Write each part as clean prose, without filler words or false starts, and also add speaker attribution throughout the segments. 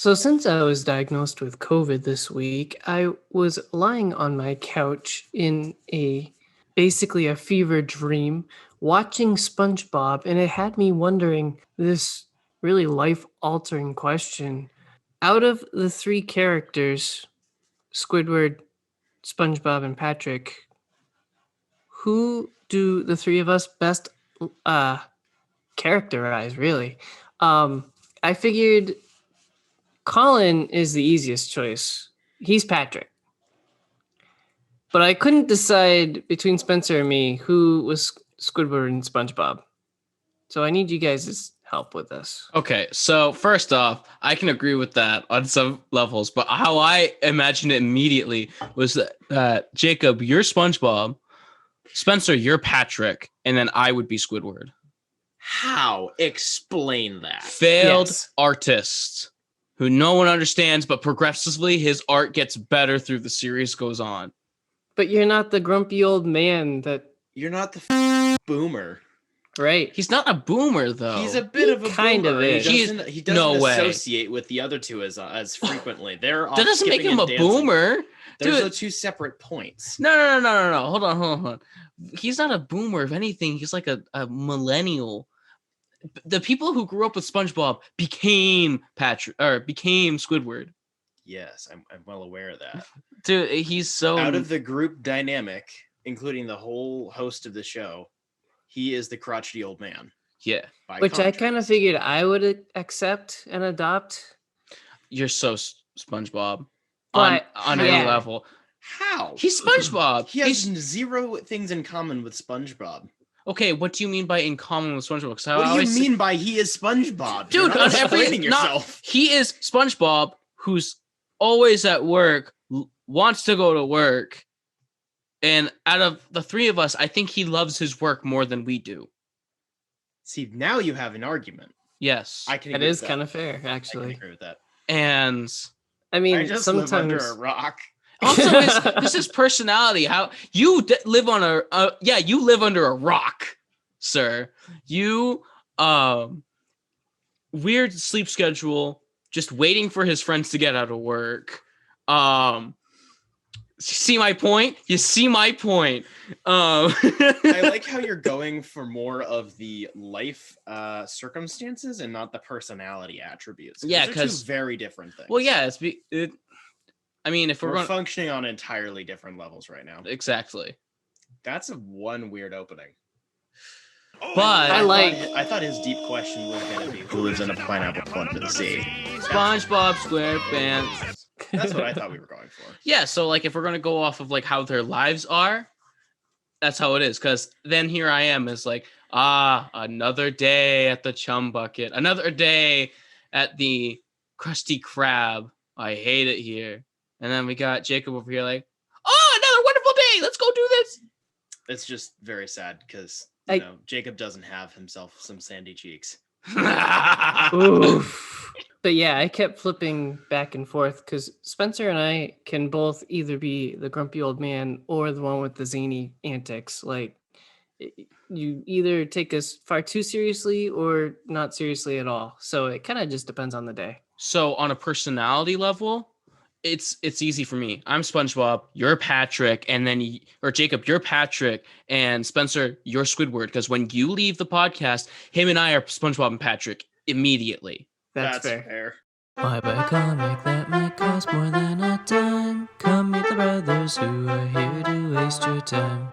Speaker 1: So since I was diagnosed with COVID this week, I was lying on my couch in basically a fever dream watching SpongeBob, and it had me wondering this really life-altering question. Out of the three characters, Squidward, SpongeBob, and Patrick, who do the three of us best uh characterize, really? I figured Colin is the easiest choice. He's Patrick. But I couldn't decide between Spencer and me who was Squidward and SpongeBob. So I need you guys' help with this.
Speaker 2: Okay, so first off, I can agree with that on some levels, but how I imagined it immediately was that Jacob, you're SpongeBob, Spencer, you're Patrick, and then I would be Squidward.
Speaker 3: How? Explain that.
Speaker 2: Failed artist who no one understands, but progressively his art gets better through the series goes on.
Speaker 1: But you're not the grumpy old man that...
Speaker 3: You're not the boomer.
Speaker 1: Right.
Speaker 2: He's not a boomer, though.
Speaker 3: He's a bit of a
Speaker 1: kind
Speaker 3: boomer.
Speaker 1: of is.
Speaker 3: He doesn't associate with the other two as frequently. They're
Speaker 2: that doesn't make him a boomer.
Speaker 3: There's the two separate points.
Speaker 2: No. Hold on. He's not a boomer. If anything, he's like a millennial. The people who grew up with SpongeBob became Squidward.
Speaker 3: Yes, I'm well aware of that.
Speaker 2: Dude, he's so
Speaker 3: out of the group dynamic, including the whole host of the show, he is the crotchety old man.
Speaker 2: Yeah.
Speaker 1: Which contrast. I kind of figured I would accept and adopt.
Speaker 2: You're so SpongeBob on any level.
Speaker 3: How?
Speaker 2: He's SpongeBob.
Speaker 3: He has zero things in common with SpongeBob.
Speaker 2: Okay, what do you mean by in common with SpongeBob?
Speaker 3: What do you mean by he is SpongeBob?
Speaker 2: Dude, on everything yourself. He is SpongeBob who's always at work, wants to go to work, and out of the three of us, I think he loves his work more than we do.
Speaker 3: See, now you have an argument.
Speaker 2: Yes.
Speaker 1: That is kind of fair, actually.
Speaker 3: I can agree with that.
Speaker 2: And
Speaker 1: I mean,
Speaker 3: I just
Speaker 1: sometimes
Speaker 3: live under a rock.
Speaker 2: Also, this is personality. How you live on you live under a rock, sir. You weird sleep schedule, just waiting for his friends to get out of work. See my point? You see my point.
Speaker 3: I like how you're going for more of the life circumstances and not the personality attributes.
Speaker 2: Yeah,
Speaker 3: because very different things.
Speaker 2: Well, yeah, I mean, if we're
Speaker 3: functioning on entirely different levels right now.
Speaker 2: Exactly.
Speaker 3: That's one weird opening.
Speaker 2: But
Speaker 3: I thought his deep question was going to be who lives in a pineapple under the sea.
Speaker 2: SpongeBob SquarePants.
Speaker 3: That's what I thought we were going for.
Speaker 2: Yeah, so like if we're going to go off of like how their lives are, that's how it is. Because then here I am is like, another day at the Chum Bucket. Another day at the Krusty Krab. I hate it here. And then we got Jacob over here like, another wonderful day. Let's go do this.
Speaker 3: It's just very sad because, Jacob doesn't have himself some sandy cheeks.
Speaker 1: Oof. But yeah, I kept flipping back and forth because Spencer and I can both either be the grumpy old man or the one with the zany antics. Like, you either take us far too seriously or not seriously at all. So it kind of just depends on the day.
Speaker 2: So on a personality level, it's easy for me. I'm SpongeBob, you're Patrick, and then Jacob, you're Patrick, and Spencer, you're Squidward. Because when you leave the podcast, him and I are SpongeBob and Patrick immediately.
Speaker 1: That's fair.
Speaker 4: Why buy a comic that might cost more than a dime? Come meet the brothers who are here to waste your time.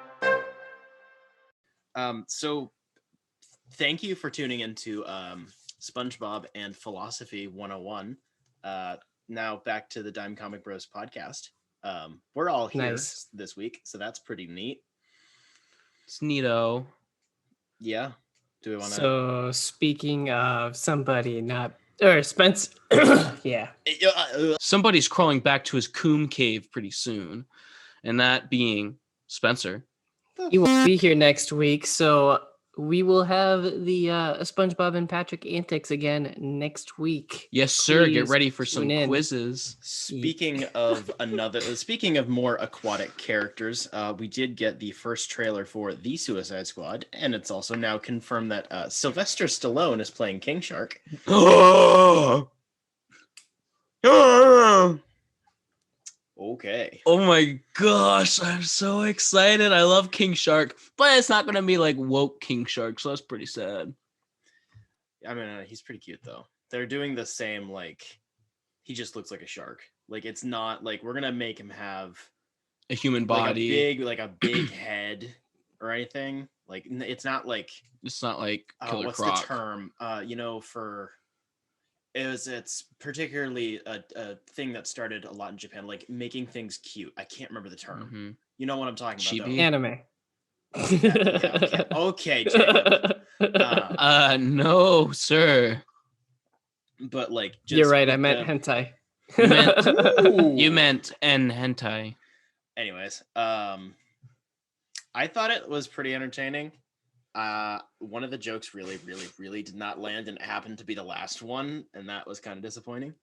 Speaker 3: So thank you for tuning into SpongeBob and Philosophy 101. Now back to the Dime Comic Bros podcast. We're all here this week, so that's pretty neat.
Speaker 2: It's neato.
Speaker 3: Yeah. Do we want to?
Speaker 1: So speaking of somebody Spence. Yeah.
Speaker 2: Somebody's crawling back to his coom cave pretty soon, and that being Spencer.
Speaker 1: He won't be here next week, so we will have the SpongeBob and Patrick antics again next week.
Speaker 2: Yes, sir. Please get ready for some quizzes.
Speaker 3: Speaking of more aquatic characters, we did get the first trailer for The Suicide Squad, and it's also now confirmed that Sylvester Stallone is playing King Shark. Okay.
Speaker 2: Oh my gosh, I'm so excited. I love King Shark, but it's not going to be like woke King Shark, so that's pretty sad.
Speaker 3: I mean, he's pretty cute though. They're doing the same, like, he just looks like a shark. Like, it's not like we're gonna make him have
Speaker 2: A human body.
Speaker 3: like a big head or anything. Like, it's not like
Speaker 2: It's not like Killer
Speaker 3: what's
Speaker 2: Croc.
Speaker 3: the term? It's particularly a thing that started a lot in Japan, like making things cute. I can't remember the term.
Speaker 2: Mm-hmm.
Speaker 3: You know what I'm talking about?
Speaker 2: Chibi?
Speaker 3: Though.
Speaker 1: Anime.
Speaker 3: Okay, Jacob.
Speaker 2: No, sir.
Speaker 3: But like, just
Speaker 1: You're right. I
Speaker 3: with
Speaker 1: meant hentai.
Speaker 2: You meant N hentai.
Speaker 3: Anyways, I thought it was pretty entertaining. One of the jokes really did not land, and it happened to be the last one, and that was kind of disappointing.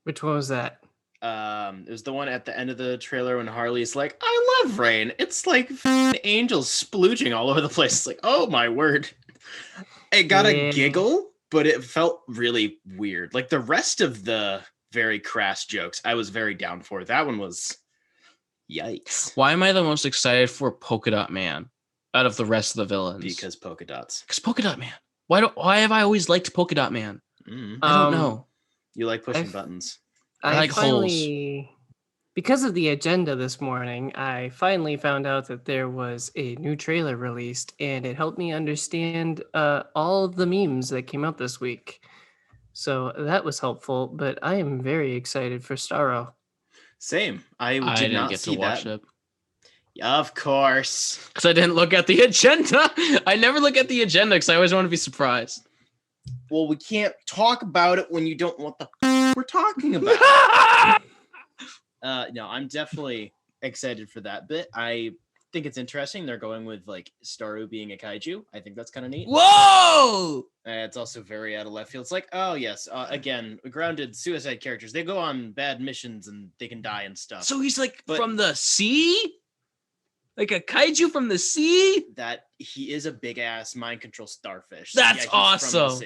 Speaker 1: Which one was that?
Speaker 3: It was the one at the end of the trailer when Harley's like, "I love rain. It's like angels splooging all over the place." It's like, oh my word! It got a giggle, but it felt really weird. Like the rest of the very crass jokes, I was very down for. That one was, yikes.
Speaker 2: Why am I the most excited for Polka Dot Man out of the rest of the villains?
Speaker 3: Because polka dots.
Speaker 2: Because Polka Dot Man. Why have I always liked Polka Dot Man? I don't know.
Speaker 3: You like pushing buttons.
Speaker 2: I like
Speaker 1: finally, because of the agenda this morning, I finally found out that there was a new trailer released, and it helped me understand all of the memes that came out this week. So that was helpful, but I am very excited for Starro.
Speaker 3: Same. I did
Speaker 2: didn't
Speaker 3: not
Speaker 2: get
Speaker 3: see
Speaker 2: to watch
Speaker 3: that.
Speaker 2: it.
Speaker 3: Of course.
Speaker 2: Because I didn't look at the agenda. I never look at the agenda because I always want to be surprised.
Speaker 3: Well, we can't talk about it when you don't know what the we're talking about. No, I'm definitely excited for that bit. I think it's interesting. They're going with like Starro being a kaiju. I think that's kind of neat.
Speaker 2: Whoa!
Speaker 3: It's also very out of left field. It's like, oh yes, again, grounded suicide characters. They go on bad missions and they can die and stuff.
Speaker 2: So he's like from the sea? Like a kaiju from the sea?
Speaker 3: That he is a big ass mind control starfish.
Speaker 2: That's awesome.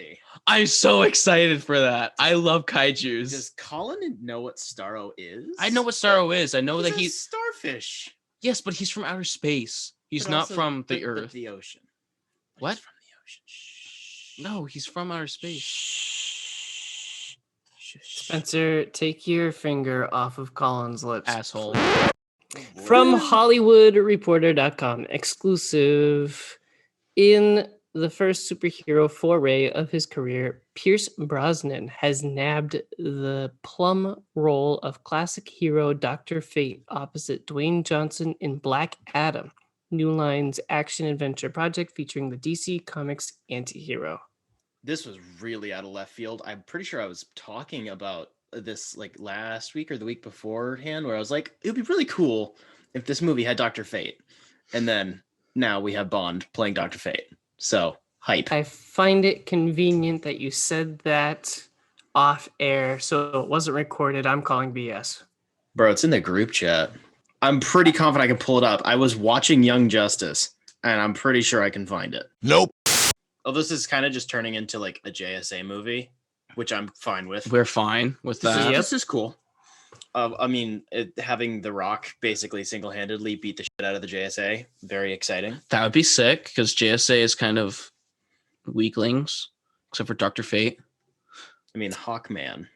Speaker 2: I'm so excited for that. I love kaijus.
Speaker 3: Does Colin know what Starro is?
Speaker 2: I know what Starro is. I know that
Speaker 3: he's starfish.
Speaker 2: Yes, but he's from outer space. He's not from the Earth.
Speaker 3: But the ocean.
Speaker 2: What?
Speaker 3: He's from the ocean. Shh.
Speaker 2: No, he's from outer space.
Speaker 3: Shh.
Speaker 1: Spencer, take your finger off of Colin's lips.
Speaker 2: Asshole.
Speaker 1: From HollywoodReporter.com, exclusive. In the first superhero foray of his career, Pierce Brosnan has nabbed the plum role of classic hero Dr. Fate opposite Dwayne Johnson in Black Adam, New Line's action-adventure project featuring the DC Comics anti-hero.
Speaker 3: This was really out of left field. I'm pretty sure I was talking about this like last week or the week beforehand, where I was like, it would be really cool if this movie had Dr. Fate. And then now we have Bond playing Dr. Fate. So hype.
Speaker 1: I find it convenient that you said that off air, so it wasn't recorded. I'm calling BS.
Speaker 3: Bro, it's in the group chat. I'm pretty confident I can pull it up. I was watching Young Justice, and I'm pretty sure I can find it.
Speaker 5: Nope.
Speaker 3: Oh, this is kind of just turning into like a JSA movie, which I'm fine with.
Speaker 2: We're fine with that.
Speaker 3: This is cool. I mean, having The Rock basically single-handedly beat the shit out of the JSA, very exciting.
Speaker 2: That would be sick, because JSA is kind of weaklings, except for Dr. Fate.
Speaker 3: I mean, Hawkman.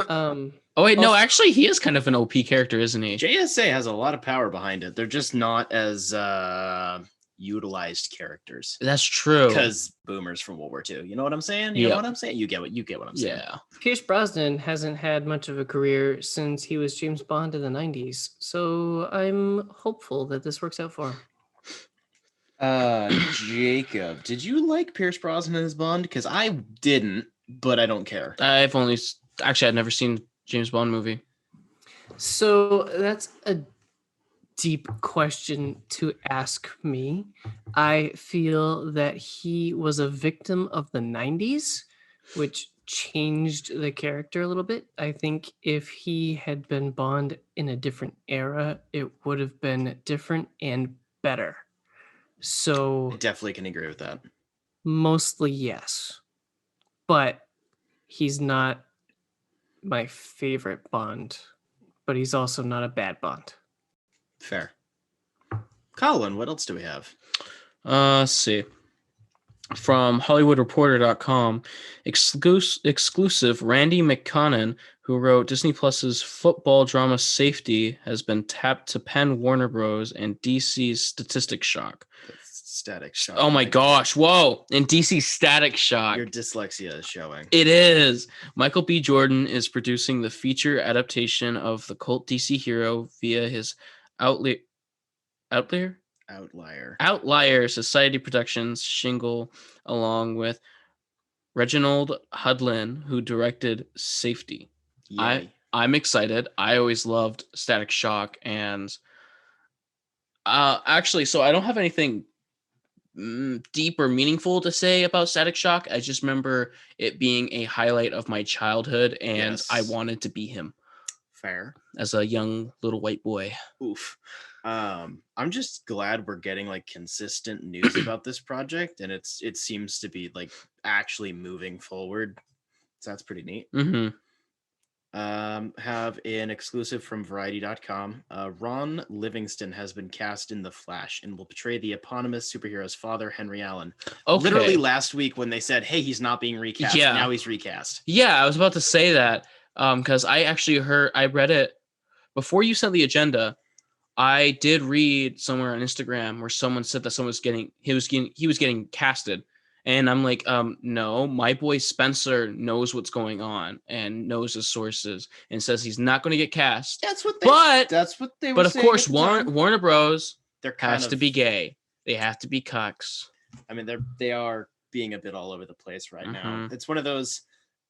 Speaker 2: Oh, wait, no, actually, he is kind of an OP character, isn't he?
Speaker 3: JSA has a lot of power behind it. They're just not as utilized characters.
Speaker 2: That's true.
Speaker 3: Because boomers from World War II. You know what I'm saying? You know what I'm saying? You get what I'm saying.
Speaker 2: Yeah.
Speaker 1: Pierce Brosnan hasn't had much of a career since he was James Bond in the 90s, so I'm hopeful that this works out for him.
Speaker 3: Jacob, did you like Pierce Brosnan as Bond? Because I didn't, but I don't care.
Speaker 2: I've never seen James Bond movie.
Speaker 1: So that's a deep question to ask me. I feel that he was a victim of the 90s, which changed the character a little bit. I think if he had been Bond in a different era, it would have been different and better. So
Speaker 3: I definitely can agree with that.
Speaker 1: Mostly yes. But he's not my favorite Bond but he's also not a bad Bond.
Speaker 3: Fair. Colin, what else do we have?
Speaker 2: Let's see. From HollywoodReporter.com, exclusive Randy McKeane, who wrote Disney Plus's football drama Safety, has been tapped to pen Warner Bros. And DC's Static Shock.
Speaker 3: Static Shock.
Speaker 2: Oh my gosh, whoa! And DC's Static Shock.
Speaker 3: Your dyslexia is showing.
Speaker 2: It is. Michael B. Jordan is producing the feature adaptation of the cult DC hero via his Outlier Society Productions shingle, along with Reginald Hudlin, who directed Safety.
Speaker 3: Yay.
Speaker 2: I'm excited. I always loved Static Shock, and actually, so I don't have anything deep or meaningful to say about Static Shock. I just remember it being a highlight of my childhood, and I wanted to be him.
Speaker 3: Fair.
Speaker 2: As a young little white boy.
Speaker 3: Oof. I'm just glad we're getting like consistent news about this project, and it seems to be like actually moving forward. So that's pretty neat.
Speaker 2: Mm-hmm.
Speaker 3: Have an exclusive from Variety.com. Ron Livingston has been cast in The Flash and will portray the eponymous superhero's father, Henry Allen.
Speaker 2: Okay.
Speaker 3: Literally last week when they said, hey, he's not being recast.
Speaker 2: Yeah.
Speaker 3: Now he's recast.
Speaker 2: Yeah, I was about to say that because I actually I read it before you sent the agenda. I did read somewhere on Instagram where someone said that he was getting casted. And I'm like, no, my boy Spencer knows what's going on and knows his sources and says he's not going to get cast.
Speaker 3: That's what they were
Speaker 2: But of
Speaker 3: saying
Speaker 2: course,
Speaker 3: at the time.
Speaker 2: Warner Bros.
Speaker 3: Has
Speaker 2: to be gay. They have to be cucks.
Speaker 3: I mean, they are being a bit all over the place right now.
Speaker 2: Mhm.
Speaker 3: It's one of those,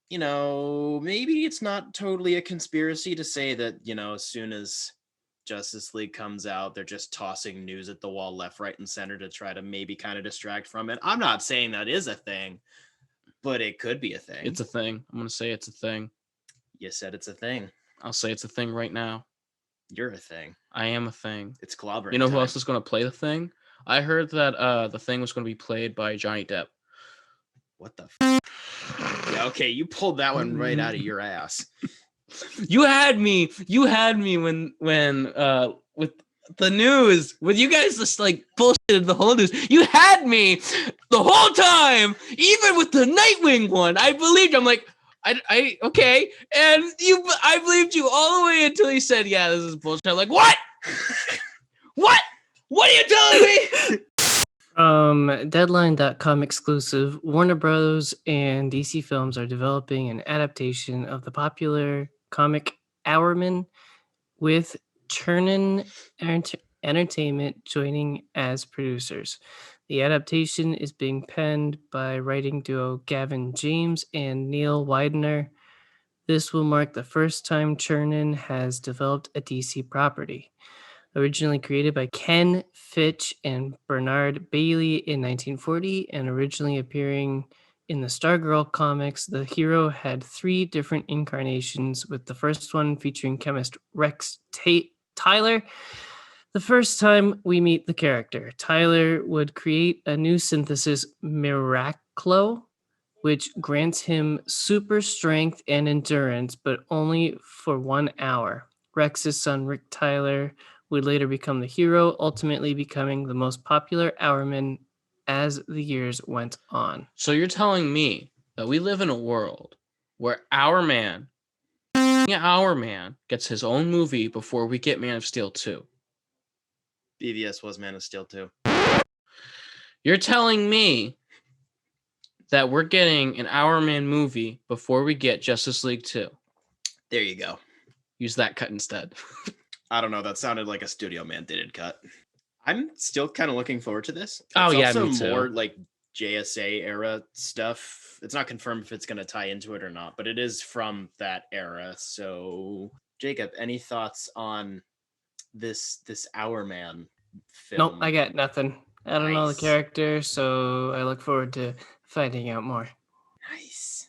Speaker 3: maybe it's not totally a conspiracy to say that, as soon as Justice League comes out, they're just tossing news at the wall left, right, and center to try to maybe kind of distract from it. I'm not saying that is a thing, but it could be a thing.
Speaker 2: It's a thing. I'm going to say it's a thing.
Speaker 3: You said it's a thing.
Speaker 2: I'll say it's a thing right now.
Speaker 3: You're a thing.
Speaker 2: I am a thing.
Speaker 3: It's clobbering.
Speaker 2: You know who else is going to play the thing? I heard that the thing was going to be played by Johnny Depp.
Speaker 3: What the Yeah, okay, you pulled that one right out of your ass.
Speaker 2: You had me when with the news, with you guys just like bullshitted the whole news. You had me the whole time, even with the Nightwing one. I believed. I'm like, I okay, and I believed you all the way until you said, yeah, this is bullshit. I'm like, what? What are you telling me?
Speaker 1: Deadline.com exclusive, Warner Bros. And DC Films are developing an adaptation of the popular comic Hourman, with Chernin Entertainment joining as producers. The adaptation is being penned by writing duo Gavin James and Neil Widener. This will mark the first time Chernin has developed a DC property. Originally created by Ken Fitch and Bernard Bailey in 1940 and originally appearing in the Stargirl comics, the hero had 3 different incarnations, with the first one featuring chemist Rex Tyler. The first time we meet the character, Tyler would create a new synthesis, Miraclo, which grants him super strength and endurance, but only for 1 hour. Rex's son, Rick Tyler, would later become the hero, ultimately becoming the most popular Hourman as the years went on.
Speaker 2: So you're telling me that we live in a world where our man gets his own movie before we get Man of Steel 2.
Speaker 3: BVS was Man of Steel 2.
Speaker 2: You're telling me that we're getting an Hourman movie before we get Justice League 2.
Speaker 3: There you go.
Speaker 2: Use that cut instead.
Speaker 3: I don't know. That sounded like a studio mandated cut. I'm still kind of looking forward to this. It's
Speaker 2: also
Speaker 3: me too. More like JSA era stuff. It's not confirmed if it's going to tie into it or not, but it is from that era. So, Jacob, any thoughts on this Hourman film?
Speaker 1: Nope, I got nothing. I don't know the character, so I look forward to finding out more.
Speaker 3: Nice.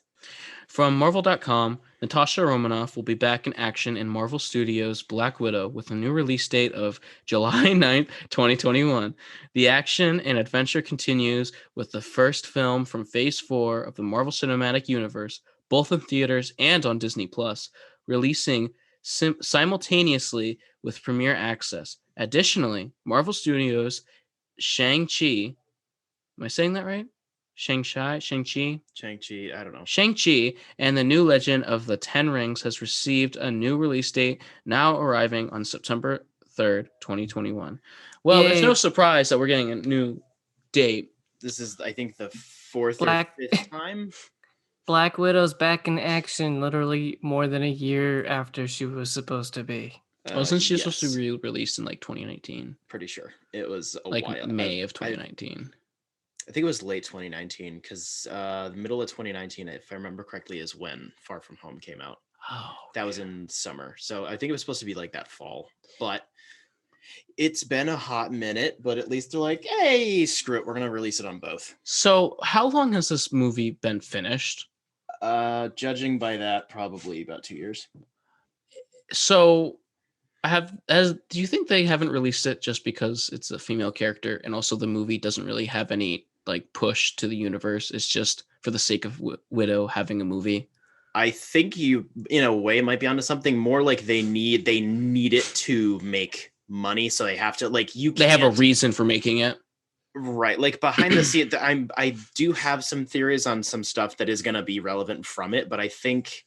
Speaker 2: From Marvel.com, Natasha Romanoff will be back in action in Marvel Studios' Black Widow with a new release date of July 9th, 2021. The action and adventure continues with the first film from Phase 4 of the Marvel Cinematic Universe, both in theaters and on Disney+, releasing simultaneously with premiere access. Additionally, Marvel Studios' Shang-Chi, am I saying that right? Shang-Chi?
Speaker 3: Shang-Chi, I don't know.
Speaker 2: Shang-Chi and the New Legend of the Ten Rings has received a new release date, now arriving on September 3rd, 2021. Well, there's no
Speaker 1: Yay.
Speaker 2: surprise that we're getting a new date.
Speaker 3: This is, I think, the fourth
Speaker 1: Black-
Speaker 3: or fifth time.
Speaker 1: Black Widow's back in action literally more than a year after she was supposed to be.
Speaker 2: Wasn't she supposed to
Speaker 3: Yes,
Speaker 2: be released in like 2019?
Speaker 3: pretty sure it was a
Speaker 2: Like
Speaker 3: while.
Speaker 2: May of 2019.
Speaker 3: I think it was late 2019 because the middle of 2019, if I remember correctly, is when Far From Home came out.
Speaker 2: Oh,
Speaker 3: That was in summer, so I think it was supposed to be like that fall. But it's been a hot minute. But at least they're like, hey, screw it, we're gonna release it on both.
Speaker 2: so how long has this movie been finished?
Speaker 3: Judging by that, probably about 2 years.
Speaker 2: So do you think they haven't released it just because it's a female character and also the movie doesn't really have any like push to the universe? It's just for the sake of Widow having a movie.
Speaker 3: I think you, in a way, might be onto something. More like they need it to make money, so they have to
Speaker 2: They have a reason for making it.
Speaker 3: Right, like behind the scene. I do have some theories on some stuff that is going to be relevant from it, but I think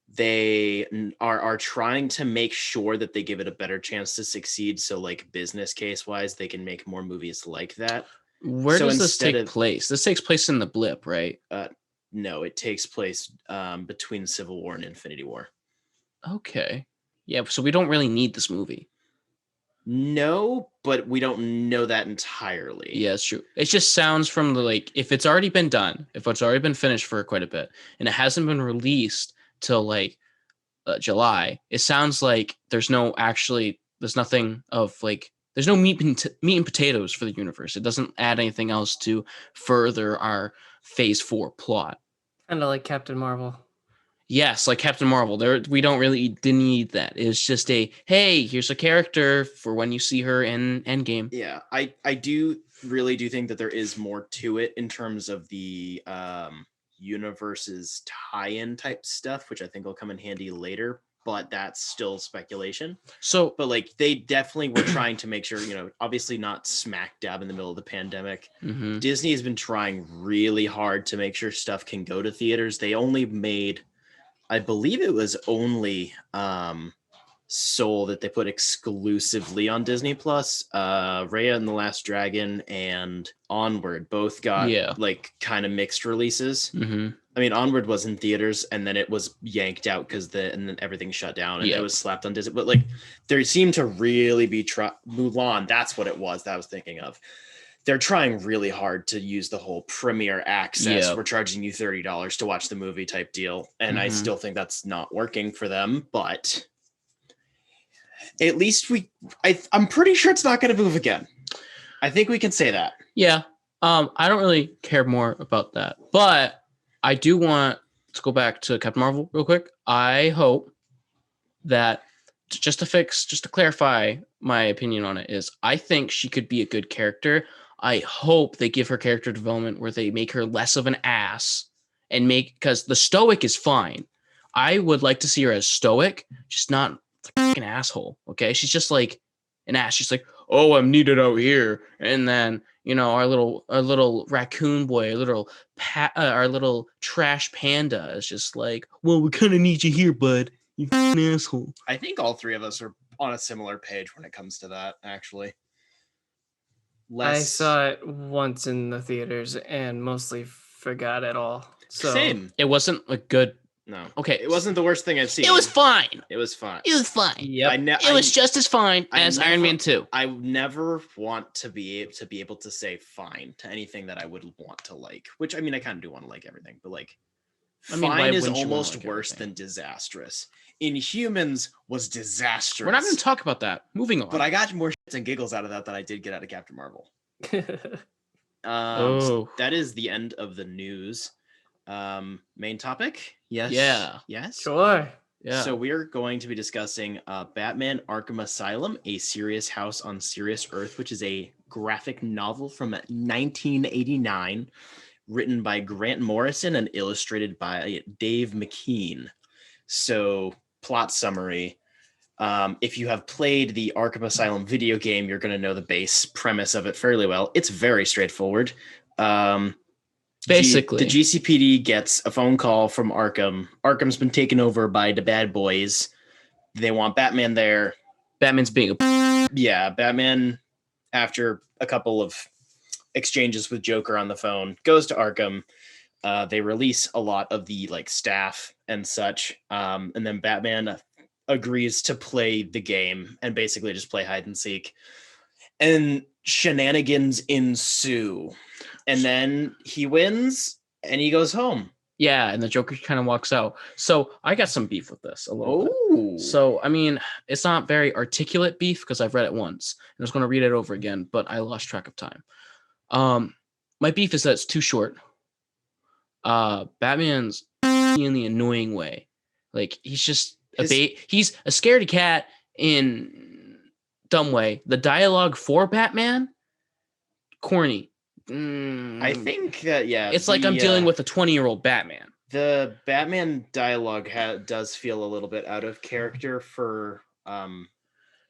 Speaker 3: they are trying to make sure that they give it a better chance to succeed. So, like business case wise, they can make more movies like that.
Speaker 2: Where
Speaker 3: So
Speaker 2: does this
Speaker 3: instead
Speaker 2: take
Speaker 3: of-
Speaker 2: place? This takes place in the blip, right?
Speaker 3: No, it takes place between Civil War and Infinity War.
Speaker 2: Okay. Yeah, so we don't really need this movie.
Speaker 3: No, but we don't know that entirely.
Speaker 2: Yeah, it's true. It just sounds from the like, if it's already been done, if it's already been finished for quite a bit, and it hasn't been released till like July, it sounds like there's nothing of like, there's no meat and potatoes for the universe. It doesn't add anything else to further our Phase 4 plot.
Speaker 1: Kind of like Captain Marvel.
Speaker 2: Yes, like Captain Marvel. We don't really need that. It's just hey, here's a character for when you see her in Endgame.
Speaker 3: Yeah, I do really think that there is more to it in terms of the universe's tie-in type stuff, which I think will come in handy later, but that's still speculation.
Speaker 2: So,
Speaker 3: But like they definitely were trying to make sure, obviously not smack dab in the middle of the pandemic.
Speaker 2: mhm.
Speaker 3: Disney has been trying really hard to make sure stuff can go to theaters. They only made, I believe it was only Soul that they put exclusively on Disney Plus. Raya and the Last Dragon and Onward both got like kind of mixed releases.
Speaker 2: Mhm.
Speaker 3: I mean, Onward was in theaters and then it was yanked out because and then everything shut down and it was slapped on Disney. But like, there seemed to really be Mulan. That's what it was that I was thinking of. They're trying really hard to use the whole premiere access.
Speaker 2: Yep.
Speaker 3: We're charging you $30 to watch the movie type deal. And I
Speaker 2: Mhm.
Speaker 3: still think that's not working for them, but at least I'm pretty sure it's not going to move again. I think we can say that.
Speaker 2: Yeah. I don't really care more about that, but I do want to go back to Captain Marvel real quick. I hope that just to clarify my opinion on it is I think she could be a good character. I hope they give her character development where they make her less of an ass and because the stoic is fine. I would like to see her as stoic, just not like an asshole. Okay. She's just like an ass. She's like, oh, I'm needed out here. And then, our little raccoon boy, our little trash panda is just like, well, we kind of need you here, bud. You f***ing asshole.
Speaker 3: I think all three of us are on a similar page when it comes to that, actually.
Speaker 1: I saw it once in the theaters and mostly forgot it all. So
Speaker 3: Same.
Speaker 2: It wasn't a good.
Speaker 3: No.
Speaker 2: Okay.
Speaker 3: It wasn't the worst thing I've seen.
Speaker 2: It was fine.
Speaker 3: It was fine.
Speaker 2: It was fine.
Speaker 1: Yep.
Speaker 2: It was just as fine as Iron Man 2.
Speaker 3: I never want to be able to say fine to anything that I would want to like, which I mean, I kind of do want to like everything, but like
Speaker 2: I mean, why
Speaker 3: fine is
Speaker 2: wouldn't you wanna
Speaker 3: almost
Speaker 2: like
Speaker 3: worse
Speaker 2: everything?
Speaker 3: than disastrous. Inhumans was disastrous.
Speaker 2: We're not going to talk about that. Moving on.
Speaker 3: But I got more shits and giggles out of that than I did get out of Captain Marvel.
Speaker 2: Oh.
Speaker 3: That is the end of the news. Main topic? Yes.
Speaker 2: Yeah.
Speaker 3: Yes.
Speaker 1: Sure.
Speaker 2: Yeah.
Speaker 3: So we're going to be discussing Batman Arkham Asylum, A Serious House on Serious Earth, which is a graphic novel from 1989, written by Grant Morrison and illustrated by Dave McKeane. So plot summary, If you have played the Arkham Asylum video game, you're going to know the base premise of it fairly well. It's very straightforward.
Speaker 2: Basically.
Speaker 3: The GCPD gets a phone call from Arkham. Arkham's been taken over by the bad boys. They want Batman there.
Speaker 2: Batman's being a
Speaker 3: Yeah, Batman, after a couple of exchanges with Joker on the phone, goes to Arkham. They release a lot of the like staff and such, and then Batman agrees to play the game and basically just play hide and seek, and shenanigans ensue, and then he wins and he goes home.
Speaker 2: Yeah, and the Joker kind of walks out. So I got some beef with this a little bit. So, I mean, it's not very articulate beef because I've read it once. And I was going to read it over again, but I lost track of time. My beef is that it's too short. Batman's in the annoying way. Like, he's just he's a scaredy cat in dumb way. The dialogue for Batman, corny.
Speaker 3: I think that, yeah.
Speaker 2: It's like I'm dealing with a 20-year-old Batman.
Speaker 3: The Batman dialogue does feel a little bit out of character for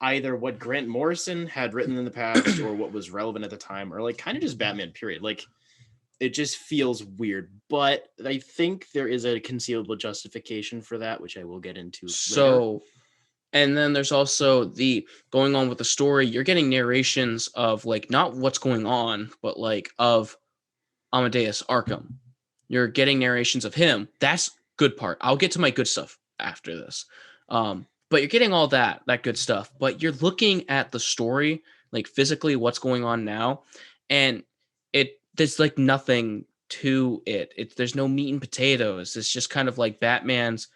Speaker 3: either what Grant Morrison had written in the past or what was relevant at the time, or like kind of just Batman, period. Like, it just feels weird. But I think there is a conceivable justification for that, which I will get into later.
Speaker 2: And then there's also the going on with the story. You're getting narrations of like not what's going on, but like of Amadeus Arkham. You're getting narrations of him. That's good part. I'll get to my good stuff after this. But you're getting all that good stuff. But you're looking at the story, like physically what's going on now, and there's like nothing to it. There's no meat and potatoes. It's just kind of like Batman's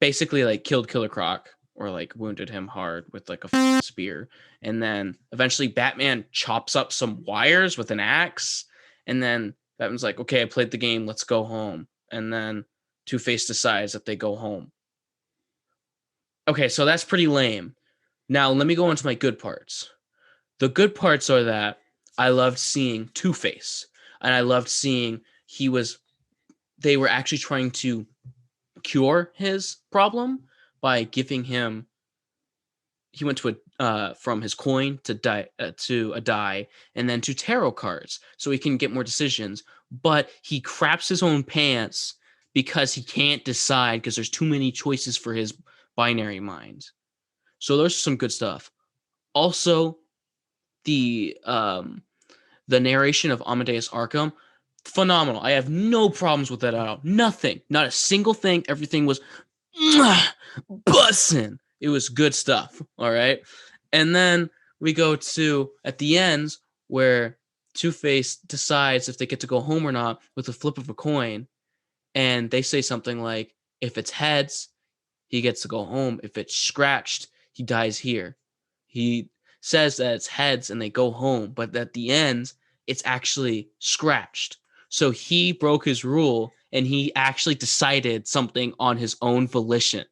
Speaker 2: basically like killed Killer Croc or like wounded him hard with like a spear. And then eventually Batman chops up some wires with an axe. And then Batman's like, okay, I played the game. Let's go home. And then Two-Face decides that they go home. Okay, so that's pretty lame. Now let me go into my good parts. The good parts are that I loved seeing Two-Face. And I loved seeing they were actually trying to cure his problem by giving him, he went to from his coin to a die and then to tarot cards so he can get more decisions, but he craps his own pants because he can't decide because there's too many choices for his binary mind. So there's some good stuff. Also, the narration of Amadeus Arkham, phenomenal. I have no problems with that at all. Nothing. Not a single thing. Everything was bussin'. It was good stuff. All right. And then we go to at the ends where Two-Face decides if they get to go home or not with a flip of a coin. And they say something like, if it's heads, he gets to go home. If it's scratched, he dies here. He says that it's heads and they go home. But at the end, it's actually scratched. So he broke his rule and he actually decided something on his own volition.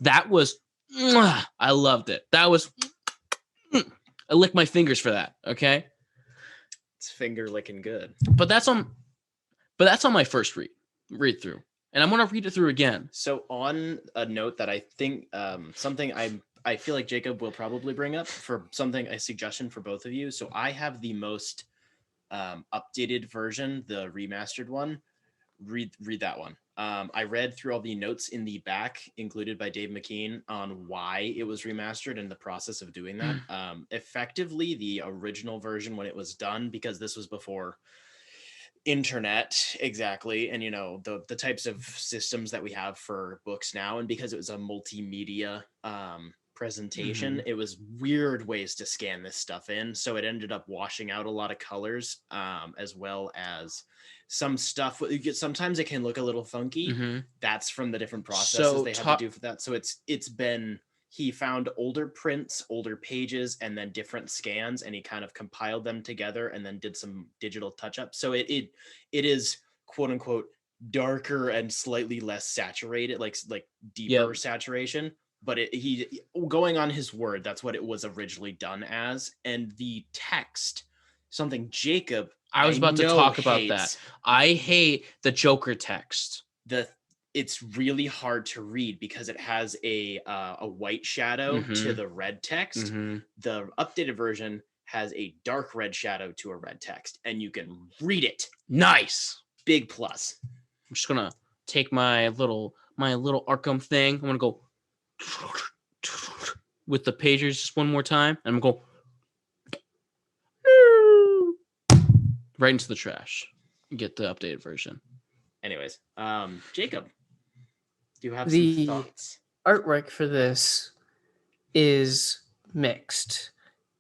Speaker 2: That was, I loved it. That was, I licked my fingers for that. Okay.
Speaker 3: It's finger licking good.
Speaker 2: But that's on my first read through. And I'm going to read it through again.
Speaker 3: So on a note that I think something I feel like Jacob will probably bring up for a suggestion for both of you. So I have the most updated version, the remastered one. Read that one. I read through all the notes in the back included by Dave McKeane on why it was remastered and the process of doing that. Effectively, the original version when it was done, because this was before internet exactly, and the types of systems that we have for books now, and because it was a multimedia presentation, it was weird ways to scan this stuff in, so it ended up washing out a lot of colors, as well as some stuff. Sometimes it can look a little funky. That's from the different processes they had to do for that. So he found older prints, older pages, and then different scans, and he kind of compiled them together and then did some digital touch-up. So it is quote unquote darker and slightly less saturated, like deeper saturation. But he going on his word, that's what it was originally done as. And the text, something Jacob,
Speaker 2: I was about to talk about that. I hate the Joker text.
Speaker 3: it's really hard to read because it has a white shadow to the red text. The updated version has a dark red shadow to a red text, and you can read it.
Speaker 2: Nice.
Speaker 3: Big plus.
Speaker 2: I'm just gonna take my little Arkham thing. I'm gonna go with the pagers just one more time, and I'm gonna go right into the trash. Get the updated version.
Speaker 3: Anyways, Jacob, do you have
Speaker 1: The
Speaker 3: some thoughts?
Speaker 1: artwork for this is mixed.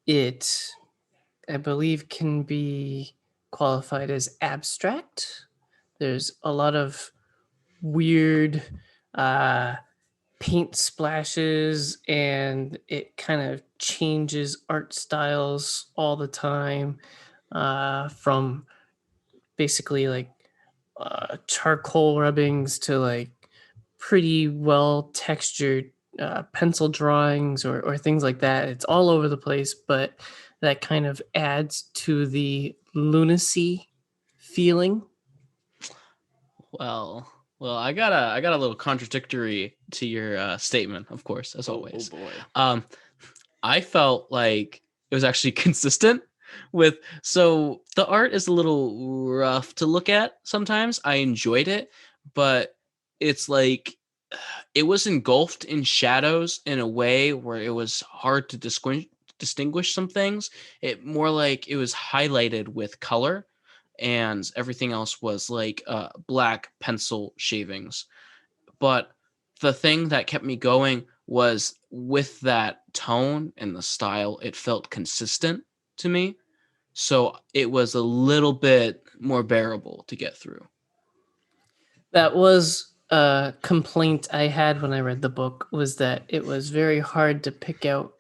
Speaker 1: It, I believe, can be qualified as abstract. There's a lot of weird paint splashes, and it kind of changes art styles all the time, from basically like charcoal rubbings to like pretty well textured pencil drawings or things like that. It's all over the place, but that kind of adds to the lunacy feeling.
Speaker 2: Well, I got a little contradictory to your statement, of course, as always.
Speaker 3: Oh boy.
Speaker 2: I felt like it was actually consistent with, so the art is a little rough to look at sometimes. I enjoyed it, but it's like it was engulfed in shadows in a way where it was hard to distinguish some things. It more like it was highlighted with color, and everything else was like black pencil shavings. But the thing that kept me going was with that tone and the style, it felt consistent to me. So it was a little bit more bearable to get through.
Speaker 1: That was a complaint I had when I read the book, was that it was very hard to pick out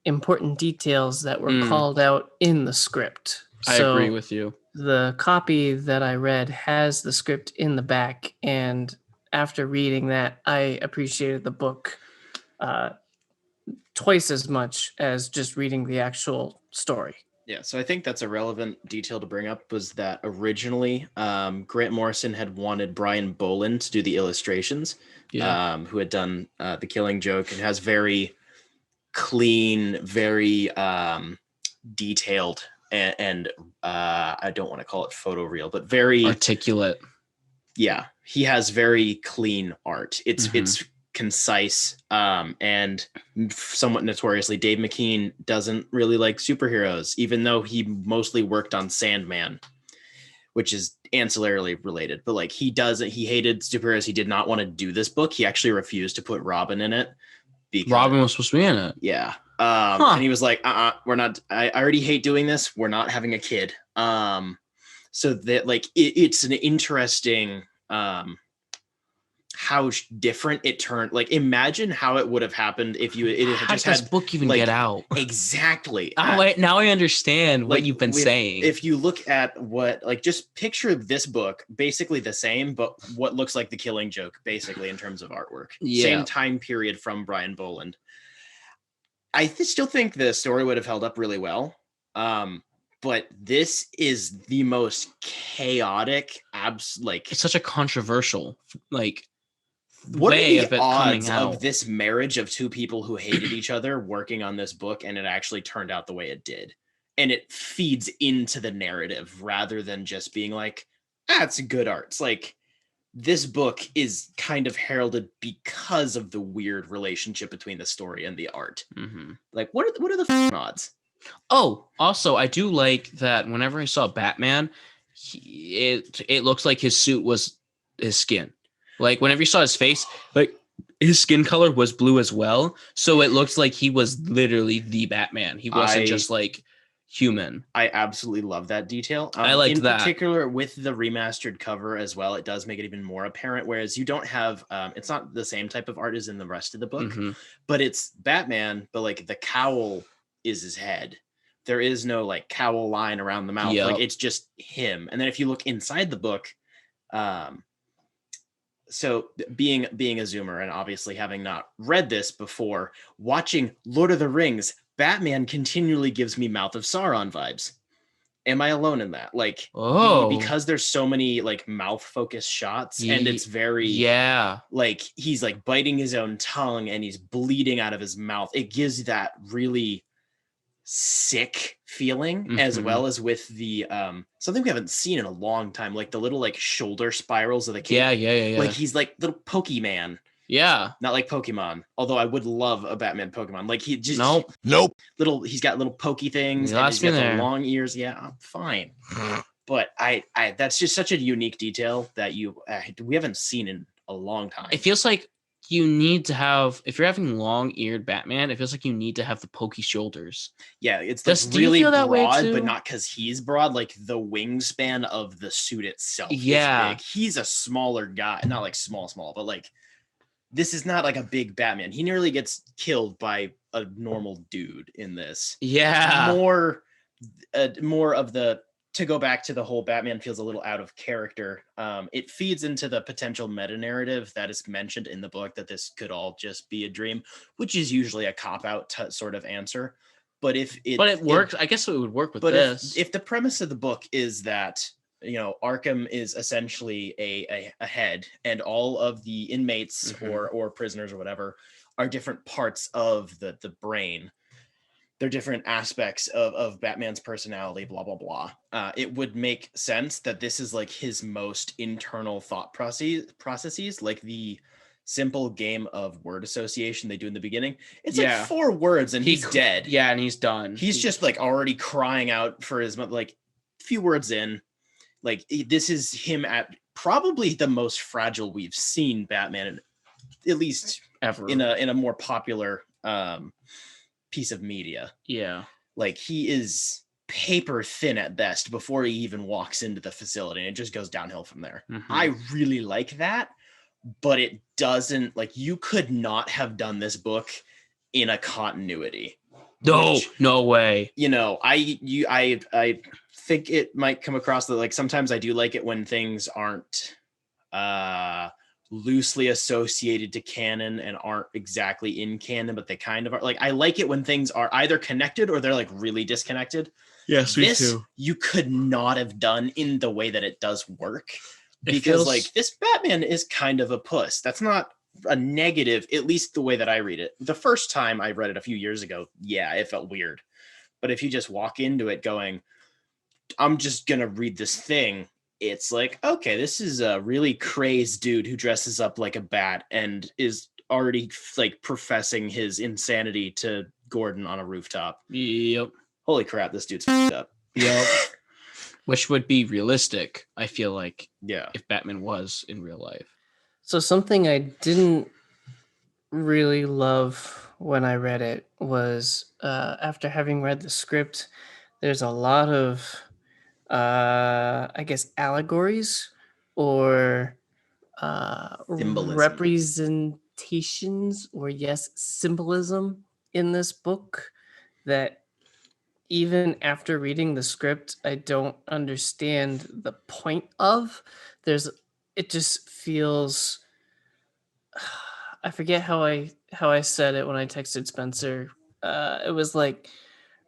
Speaker 1: important details that were called out in the script.
Speaker 2: I agree with you.
Speaker 1: The copy that I read has the script in the back, and after reading that, I appreciated the book twice as much as just reading the actual story.
Speaker 3: Yeah, so I think that's a relevant detail to bring up, was that originally Grant Morrison had wanted Brian Boland to do the illustrations, who had done The Killing Joke, and has very clean, very detailed, and I don't want to call it photoreal, but very
Speaker 2: articulate.
Speaker 3: Yeah, he has very clean art. It's concise, and somewhat notoriously, Dave McKeane doesn't really like superheroes, even though he mostly worked on Sandman, which is ancillarily related. But like, he hated superheroes. He did not want to do this book. He actually refused to put Robin in it. Because,
Speaker 2: Robin was supposed to be in it.
Speaker 3: Yeah. And he was like, we're not, I already hate doing this. We're not having a kid. So that like, it's an interesting, how different it turned. Like, imagine how it would have happened if it had just had
Speaker 2: this book even
Speaker 3: like,
Speaker 2: get out.
Speaker 3: Exactly.
Speaker 2: Now I understand what you've been saying.
Speaker 3: If you look at what, like, just picture this book basically the same, but what looks like The Killing Joke, basically, in terms of artwork. Same time period from Brian Boland. I still think the story would have held up really well. But this is the most chaotic,
Speaker 2: it's such a controversial, like,
Speaker 3: what
Speaker 2: way
Speaker 3: are
Speaker 2: of
Speaker 3: the
Speaker 2: it
Speaker 3: odds
Speaker 2: coming out
Speaker 3: of this marriage of two people who hated each other working on this book, and it actually turned out the way it did? And it feeds into the narrative rather than just being like, it's good art. It's like, this book is kind of heralded because of the weird relationship between the story and the art. Like, what are the odds?
Speaker 2: Oh, also, I do like that whenever I saw Batman, it looks like his suit was his skin. Like, whenever you saw his face, like, his skin color was blue as well. So it looks like he was literally the Batman. He wasn't just, like, human.
Speaker 3: I absolutely love that detail.
Speaker 2: I liked that. In
Speaker 3: particular, with the remastered cover as well, it does make it even more apparent, whereas you don't have, it's not the same type of art as in the rest of the book, but it's Batman, but, like, the cowl is his head. There is no, like, cowl line around the mouth.
Speaker 2: Yep.
Speaker 3: Like, it's just him. And then if you look inside the book, so being a Zoomer and obviously having not read this before, watching Lord of the Rings, Batman continually gives me Mouth of Sauron vibes. Am I alone in that? Like, because there's so many like mouth focused shots, and it's very like he's like biting his own tongue and he's bleeding out of his mouth. It gives that really sick feeling, as well as with the something we haven't seen in a long time, like the little like shoulder spirals of the cape.
Speaker 2: Yeah.
Speaker 3: Like he's like little Pokemon.
Speaker 2: Yeah.
Speaker 3: Not like Pokemon, although I would love a Batman Pokemon. Like he just
Speaker 2: nope.
Speaker 3: He's got little pokey things, and he's got the long ears. Yeah, I'm fine. But I that's just such a unique detail that we haven't seen in a long time.
Speaker 2: It feels like you need to have, if you're having long-eared Batman, it feels like you need to have the pokey shoulders.
Speaker 3: Yeah, it's like really broad, but not because he's broad. Like the wingspan of the suit itself is big. He's a smaller guy, not like small, but like this is not like a big Batman. He nearly gets killed by a normal dude in this.
Speaker 2: Yeah.
Speaker 3: More of the, to go back to the whole Batman feels a little out of character. It feeds into the potential meta narrative that is mentioned in the book that this could all just be a dream, which is usually a cop-out sort of answer. But it works, I guess it would work with this. If the premise of the book is that, you know, Arkham is essentially a head, and all of the inmates or prisoners or whatever are different parts of the brain. They're different aspects of Batman's personality, blah, blah, blah. It would make sense that this is like his most internal thought processes, like the simple game of word association they do in the beginning. It's like 4 words and he's dead.
Speaker 2: Yeah, and he's done.
Speaker 3: He's just like already crying out for his mother, like a few words in. Like this is him at probably the most fragile we've seen Batman, at least
Speaker 2: ever,
Speaker 3: in a more popular piece of media.
Speaker 2: Yeah,
Speaker 3: like he is paper thin at best before he even walks into the facility, and it just goes downhill from there. I really like that, but it doesn't, like, you could not have done this book in a continuity.
Speaker 2: No way.
Speaker 3: You know, I think it might come across that, like, sometimes I do like it when things aren't loosely associated to canon and aren't exactly in canon, but they kind of are. Like, I like it when things are either connected or they're like really disconnected.
Speaker 2: Yes, me too.
Speaker 3: You could not have done in the way that it does work, because like this Batman is kind of a puss. That's not a negative, at least the way that I read it. The first time I read it a few years ago, yeah, it felt weird. But if you just walk into it going, I'm just gonna read this thing, it's like, okay, this is a really crazed dude who dresses up like a bat and is already like professing his insanity to Gordon on a rooftop.
Speaker 2: Yep.
Speaker 3: Holy crap, this dude's f***ed up.
Speaker 2: Yep. Which would be realistic, I feel like,
Speaker 3: yeah,
Speaker 2: if Batman was in real life.
Speaker 1: So something I didn't really love when I read it was after having read the script, there's a lot of I guess allegories or representations or symbolism in this book that even after reading the script I don't understand the point of. It just feels, I forget how I said it when I texted Spencer. It was like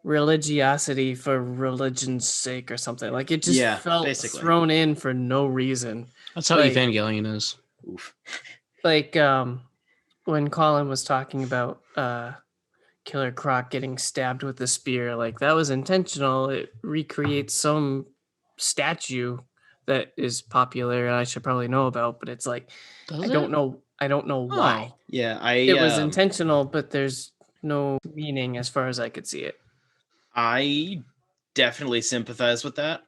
Speaker 1: religiosity for religion's sake or something. Like it just felt basically thrown in for no reason.
Speaker 2: That's how Evangelion is.
Speaker 3: Oof.
Speaker 1: Like when Colin was talking about Killer Croc getting stabbed with the spear, like that was intentional. It recreates some statue that is popular and I should probably know about, but it's like I don't know why.
Speaker 3: Yeah,
Speaker 1: it was intentional, but there's no meaning as far as I could see it.
Speaker 3: I definitely sympathize with that.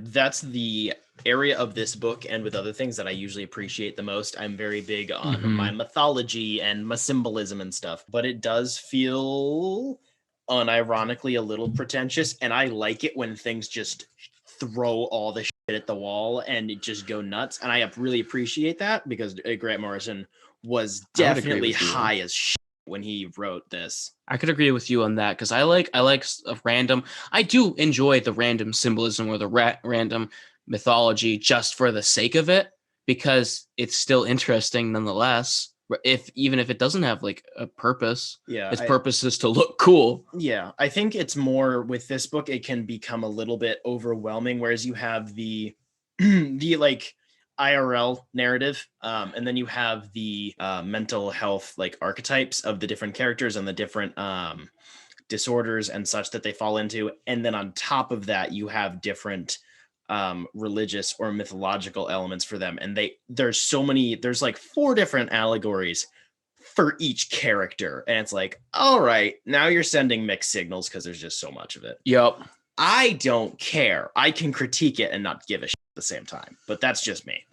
Speaker 3: That's the area of this book and with other things that I usually appreciate the most. I'm very big on my mythology and my symbolism and stuff, but it does feel unironically a little pretentious, and I like it when things just throw all the shit at the wall and it just go nuts, and I really appreciate that because Grant Morrison was definitely high as shit when he wrote this.
Speaker 2: I could agree with you on that because I like a random. I do enjoy the random symbolism or the random mythology just for the sake of it because it's still interesting nonetheless. if even if it doesn't have like a purpose,
Speaker 3: Yeah,
Speaker 2: its purpose is to look cool.
Speaker 3: Yeah, I think it's more with this book, it can become a little bit overwhelming, whereas you have the the like IRL narrative, and then you have the mental health like archetypes of the different characters and the different disorders and such that they fall into, and then on top of that you have different religious or mythological elements for them, and there's like 4 different allegories for each character, and it's like, all right, now you're sending mixed signals because there's just so much of it.
Speaker 2: Yep.
Speaker 3: I don't care. I can critique it and not give a shit at the same time, but that's just me.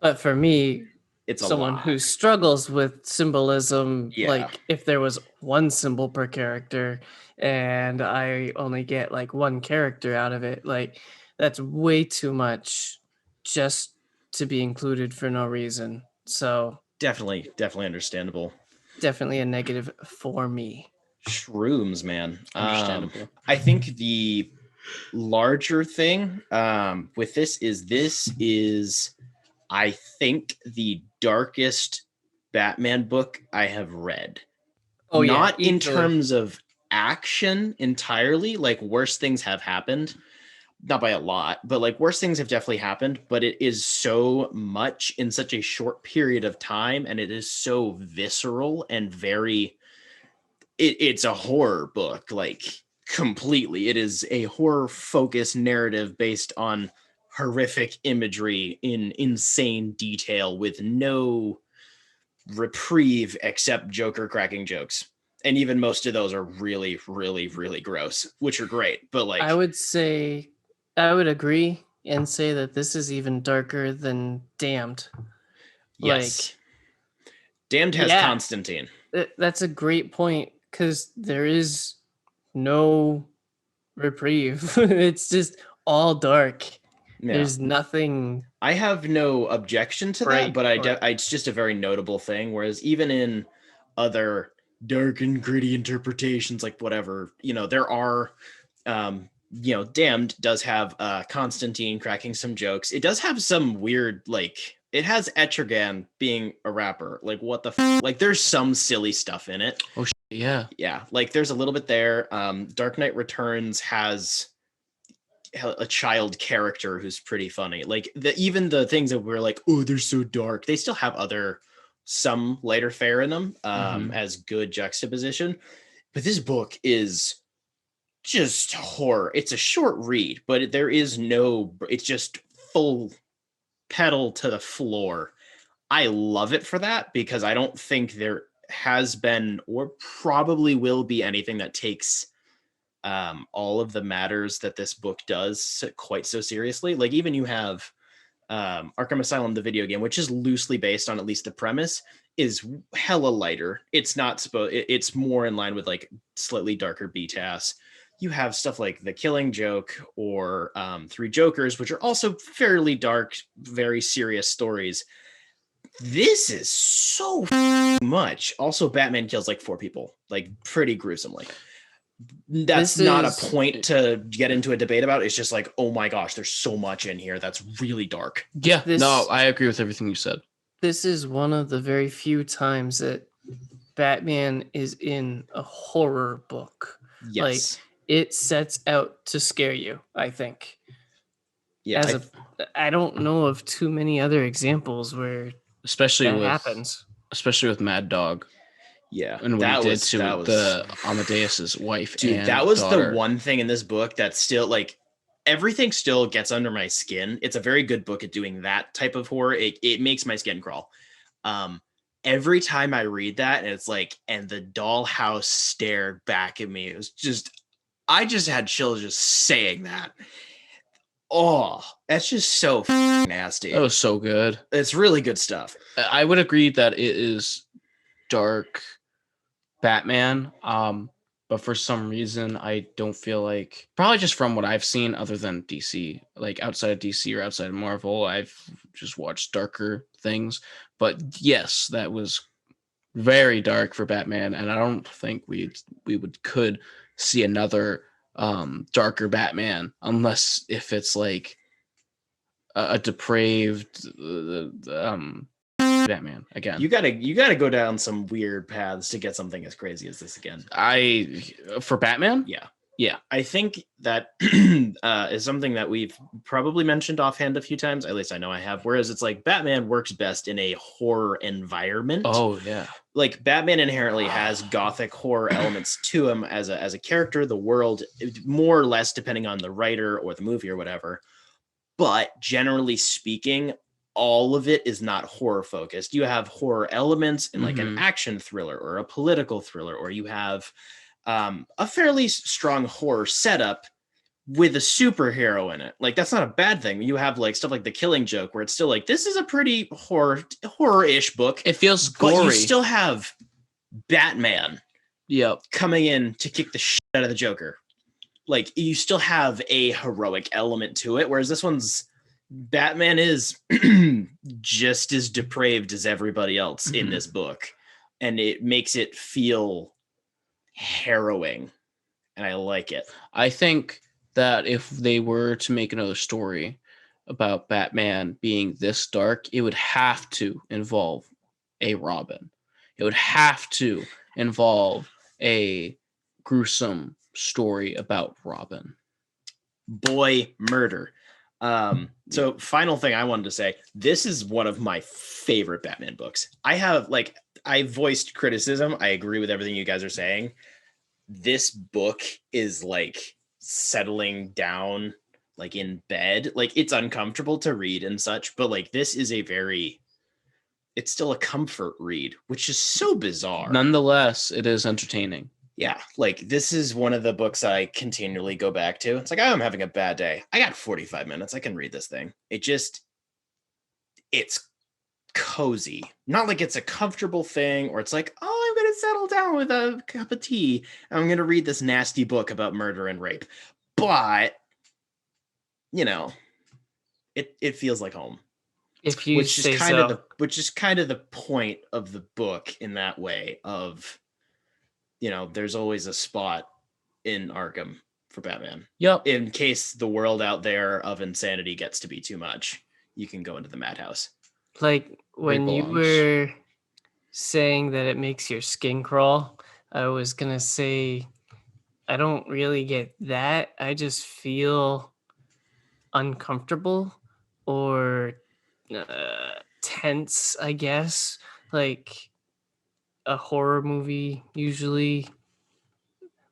Speaker 1: But for me,
Speaker 3: It's a
Speaker 1: someone
Speaker 3: lot.
Speaker 1: who struggles with symbolism,
Speaker 3: Yeah.
Speaker 1: like if there was one symbol per character and I only get like one character out of it, like that's way too much just to be included for no reason. So
Speaker 3: Definitely understandable.
Speaker 1: definitely a negative for me.
Speaker 3: Shrooms, man.
Speaker 2: Understandable.
Speaker 3: I think the larger thing with this is I think the darkest Batman book I have read.
Speaker 1: Oh, yeah,
Speaker 3: Not in
Speaker 1: easily.
Speaker 3: terms of action entirely, like worse things have happened, not by a lot, but like worse things have definitely happened, but it is so much in such a short period of time, and it is so visceral and very it's a horror book, like completely. It is a horror focused narrative based on horrific imagery in insane detail with no reprieve except Joker cracking jokes. And even most of those are really, really, really gross, which are great. But like,
Speaker 1: I would agree and say that this is even darker than Damned.
Speaker 3: yes, Damned has
Speaker 1: yeah.
Speaker 3: Constantine.
Speaker 1: That's a great point because there is no reprieve. It's just all dark.
Speaker 3: Yeah.
Speaker 1: There's nothing.
Speaker 3: I have no objection to that,
Speaker 1: Right,
Speaker 3: but
Speaker 1: or-
Speaker 3: it's just a very notable thing. Whereas even in other dark and gritty interpretations, like whatever, there are, Damned does have Constantine cracking some jokes. It does have some weird, like, it has Etrigan being a rapper. Like, what the like, there's some silly stuff in it.
Speaker 2: Oh, yeah.
Speaker 3: Yeah, like there's a little bit there. Dark Knight Returns has a child character who's pretty funny. Like even the things that we're like, oh, they're so dark, they still have some lighter fare in them as good juxtaposition. But this book is just horror. It's a short read, but it's just full pedal to the floor. I love it for that because I don't think there has been or probably will be anything that takes all of the matters that this book does quite so seriously. Like even you have Arkham Asylum, the video game, which is loosely based on at least the premise, is hella lighter. It's not it's more in line with like slightly darker BTAS. You have stuff like The Killing Joke or Three Jokers, which are also fairly dark, very serious stories. This is so much. Also, Batman kills like 4 people, like pretty gruesomely. That's not a point to get into a debate about. It's just like, oh my gosh, there's so much in here that's really dark.
Speaker 2: Yeah, no, I agree with everything you said.
Speaker 1: This is one of the very few times that Batman is in a horror book.
Speaker 3: Yes.
Speaker 1: Like it sets out to scare you, I think.
Speaker 3: Yeah.
Speaker 1: I don't know of too many other examples where
Speaker 2: especially with Mad Dog.
Speaker 3: Yeah,
Speaker 2: and what he did to the Amadeus's wife.
Speaker 3: Dude,
Speaker 2: and
Speaker 3: that was
Speaker 2: daughter.
Speaker 3: The one thing in this book that still like everything still gets under my skin. It's a very good book at doing that type of horror. It makes my skin crawl. Every time I read that, and it's like, and the dollhouse stared back at me. It was just, I just had chills just saying that. Oh, that's just so nasty.
Speaker 2: That was so good.
Speaker 3: It's really good stuff.
Speaker 2: I would agree that it is dark Batman, but for some reason I don't feel like, probably just from what I've seen other than DC, like outside of DC or outside of Marvel, I've just watched darker things. But yes, that was very dark for Batman, and I don't think we could see another darker Batman unless if it's like a depraved Batman again.
Speaker 3: You gotta go down some weird paths to get something as crazy as this again.
Speaker 2: For Batman?
Speaker 3: Yeah.
Speaker 2: Yeah.
Speaker 3: I think that is something that we've probably mentioned offhand a few times. At least I know I have. Whereas it's like Batman works best in a horror environment.
Speaker 2: Oh yeah.
Speaker 3: Like Batman inherently has gothic horror elements to him as a character, the world, more or less depending on the writer or the movie or whatever. But generally speaking, all of it is not horror focused. You have horror elements in like an action thriller or a political thriller, or you have a fairly strong horror setup with a superhero in it. Like that's not a bad thing. You have like stuff like The Killing Joke, where it's still like this is a pretty horror-ish book.
Speaker 2: It feels
Speaker 3: but
Speaker 2: gory.
Speaker 3: you still have Batman
Speaker 2: Yep.
Speaker 3: coming in to kick the shit out of the Joker. Like you still have a heroic element to it, whereas this one's Batman is just as depraved as everybody else in this book, and it makes it feel harrowing, and I like it.
Speaker 2: I think that if they were to make another story about Batman being this dark, it would have to involve a Robin. It would have to involve a gruesome story about Robin.
Speaker 3: Boy murder. So final thing I wanted to say, this is one of my favorite Batman books. I voiced criticism. I agree with everything you guys are saying. This book is like settling down, like in bed. Like it's uncomfortable to read and such, but like this is it's still a comfort read, which is so bizarre.
Speaker 2: Nonetheless, it is entertaining.
Speaker 3: Yeah, like this is one of the books I continually go back to. It's like, I'm having a bad day. I got 45 minutes. I can read this thing. It's cozy. Not like it's a comfortable thing, or it's like, oh, I'm going to settle down with a cup of tea and I'm going to read this nasty book about murder and rape. But, you know, it feels like home.
Speaker 1: If you
Speaker 3: which
Speaker 1: say
Speaker 3: is kind
Speaker 1: so.
Speaker 3: which is kind of the point of the book in that way of, you know, there's always a spot in Arkham for Batman.
Speaker 2: Yep.
Speaker 3: In case the world out there of insanity gets to be too much, you can go into the madhouse.
Speaker 1: Like when you
Speaker 2: belongs.
Speaker 1: were saying that it makes your skin crawl, I was going to say, I don't really get that. I just feel uncomfortable or tense, I guess. Like a horror movie usually,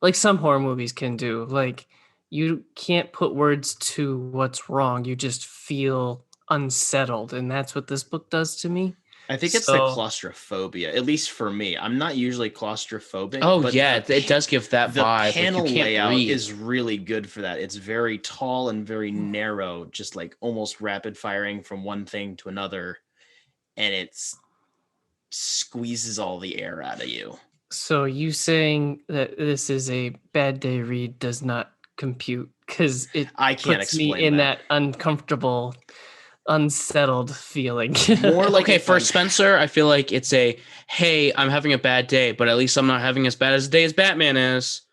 Speaker 1: like some horror movies can do. Like you can't put words to what's wrong. You just feel unsettled, and that's what this book does to me.
Speaker 3: I think it's the claustrophobia, at least for me. I'm not usually claustrophobic.
Speaker 2: Oh
Speaker 3: but
Speaker 2: yeah, it does give that
Speaker 3: the
Speaker 2: vibe.
Speaker 3: panel
Speaker 2: like you can't
Speaker 3: layout
Speaker 2: breathe.
Speaker 3: is really good for that. It's very tall and very narrow, just like almost rapid firing from one thing to another, and it's squeezes all the air out of you.
Speaker 1: So you saying that this is a bad day read does not compute, because it
Speaker 3: I can't
Speaker 1: puts me
Speaker 3: explain
Speaker 1: in
Speaker 3: that.
Speaker 1: that uncomfortable, unsettled feeling.
Speaker 3: More like
Speaker 2: Okay,
Speaker 3: if
Speaker 2: for
Speaker 3: I'm-
Speaker 2: Spencer, I feel like it's a, hey, I'm having a bad day, but at least I'm not having as bad as a day as Batman is.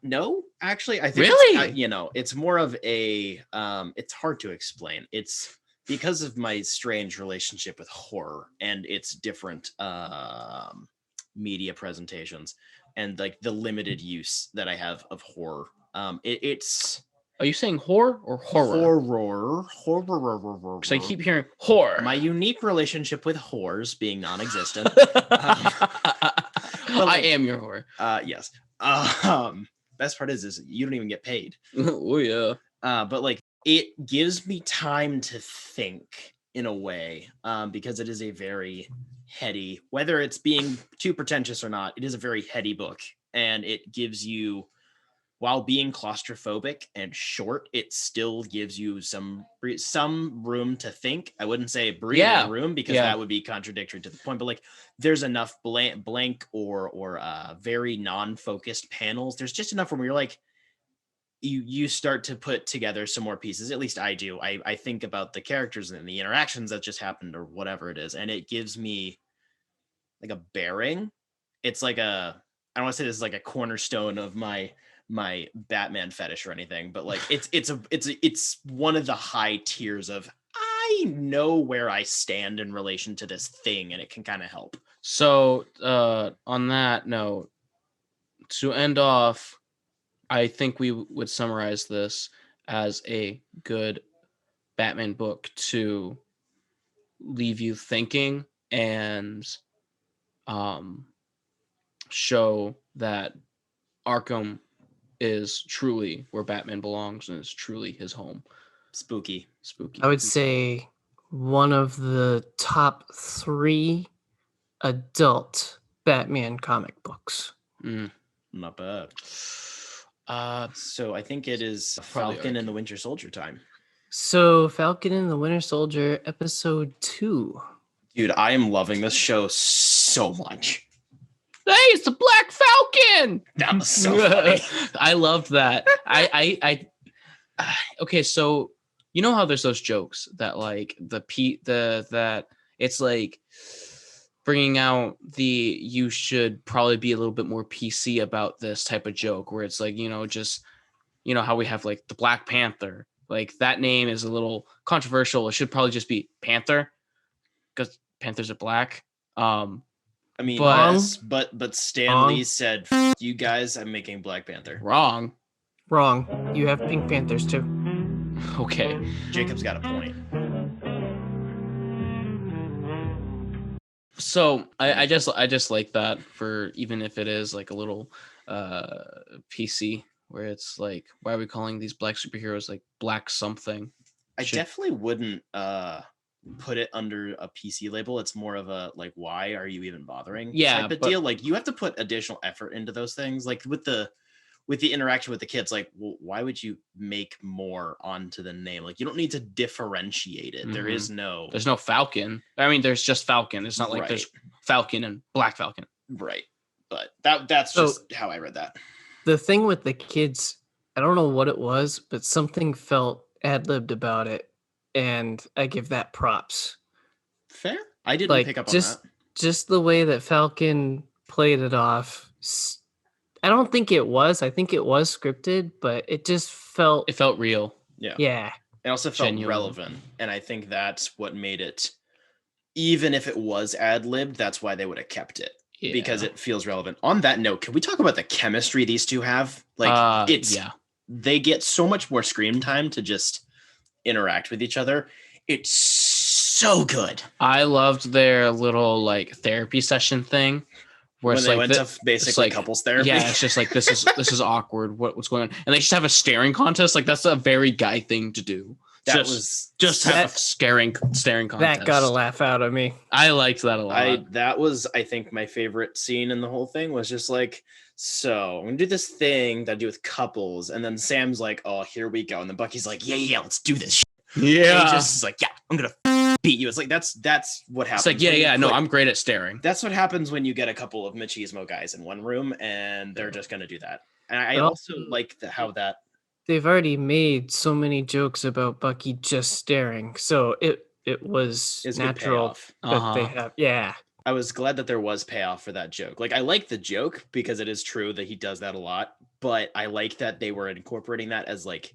Speaker 3: No, actually, I think
Speaker 2: Really?
Speaker 3: it's more of a it's hard to explain. It's because of my strange relationship with horror and its different media presentations and like the limited use that I have of horror. It's
Speaker 2: Are you saying horror or horror?
Speaker 3: horror.
Speaker 2: Because I keep hearing horror.
Speaker 3: My unique relationship with whores being non-existent.
Speaker 2: I am your horror.
Speaker 3: Yes. Best part is you don't even get paid.
Speaker 2: Oh yeah.
Speaker 3: But like it gives me time to think in a way, because it is a very heady, whether it's being too pretentious or not, it is a very heady book, and it gives you, while being claustrophobic and short, it still gives you some room to think. I wouldn't say breathing room, because that would be contradictory to the point, but like there's enough blank or very non-focused panels. There's just enough room where you're like, you start to put together some more pieces. At least I do. I think about the characters and the interactions that just happened or whatever it is, and it gives me like a bearing. It's like I don't want to say this is like a cornerstone of my Batman fetish or anything, but like it's one of the high tiers of I I know where I stand in relation to this thing, and it can kind of help.
Speaker 2: So on that note, to end off, I think we would summarize this as a good Batman book to leave you thinking and show that Arkham is truly where Batman belongs and is truly his home.
Speaker 3: Spooky.
Speaker 1: I would say one of the top 3 adult Batman comic books.
Speaker 3: Not bad. So I think it is
Speaker 2: Probably
Speaker 3: Falcon and
Speaker 2: Arkham.
Speaker 3: the Winter Soldier time.
Speaker 1: So Falcon and the Winter Soldier, episode 2.
Speaker 3: Dude, I am loving this show so much.
Speaker 2: Hey, it's the Black Falcon.
Speaker 3: That was so funny.
Speaker 2: I loved that. Okay, so you know how there's those jokes that like that it's like bringing out the you should probably be a little bit more PC about this type of joke where it's like, just how we have like the Black Panther, like that name is a little controversial. It should probably just be Panther because Panthers are black.
Speaker 3: I mean,
Speaker 1: But-
Speaker 3: yes, but Stan Lee said, "F you guys, I'm making Black Panther."
Speaker 2: Wrong.
Speaker 1: Wrong. You have Pink Panthers too.
Speaker 2: Okay.
Speaker 3: Jacob's got a point.
Speaker 2: So I just like that, for even if it is like a little PC, where it's like, why are we calling these black superheroes like black something?
Speaker 3: I
Speaker 2: Should-
Speaker 3: definitely wouldn't put it under a PC label. It's more of a like, why are you even bothering?
Speaker 2: Yeah,
Speaker 3: type of
Speaker 2: but-
Speaker 3: deal. Like you have to put additional effort into those things. Like with the interaction with the kids, like, well, why would you make more onto the name? Like you don't need to differentiate it. There is no
Speaker 2: There's no Falcon. I mean, there's just Falcon. It's not like there's Falcon and Black Falcon.
Speaker 3: right. But that's
Speaker 1: So-
Speaker 3: just how I read that.
Speaker 1: The thing with the kids, I don't know what it was, but something felt ad-libbed about it, and I give that props.
Speaker 3: Fair. I didn't
Speaker 1: Like
Speaker 3: pick up on
Speaker 1: just
Speaker 3: that.
Speaker 1: just the way that Falcon played it off. I don't think it was. I think it was scripted, but it just felt
Speaker 2: It felt real.
Speaker 3: Yeah.
Speaker 1: yeah.
Speaker 3: It also felt
Speaker 2: Genuine.
Speaker 3: relevant. And I think that's what made it, even if it was ad-libbed, that's why they would have kept it.
Speaker 2: Yeah.
Speaker 3: Because it feels relevant. On that note, can we talk about the chemistry these two have? Like they get so much more screen time to just interact with each other. It's so good.
Speaker 2: I loved their little like therapy session thing, where
Speaker 3: When
Speaker 2: it's
Speaker 3: they
Speaker 2: like
Speaker 3: went to basically
Speaker 2: like-
Speaker 3: couples therapy.
Speaker 2: yeah, it's just like this is awkward. What's going on? And they just have a staring contest. Like that's a very guy thing to do.
Speaker 3: that
Speaker 2: Just have a staring contest.
Speaker 1: That got a laugh out of me.
Speaker 2: I liked that a lot.
Speaker 3: that was, I think, my favorite scene in the whole thing was just like, so I'm gonna do this thing that I do with couples, and then Sam's like, oh, here we go, and then Bucky's like, yeah, let's do this. And he just is like, yeah, I'm gonna beat you. It's like that's what happens.
Speaker 2: It's like,
Speaker 3: when you
Speaker 2: no,
Speaker 3: put-
Speaker 2: I'm great at staring.
Speaker 3: That's what happens when you get a couple of machismo guys in one room, and they're just gonna do that. And I
Speaker 1: Well-
Speaker 3: also like how that.
Speaker 1: They've already made so many jokes about Bucky just staring, so it was
Speaker 3: Is good
Speaker 1: natural
Speaker 3: payoff.
Speaker 1: that they have. Yeah,
Speaker 3: I was glad that there was payoff for that joke. Like I like the joke because it is true that he does that a lot, but I like that they were incorporating that as like,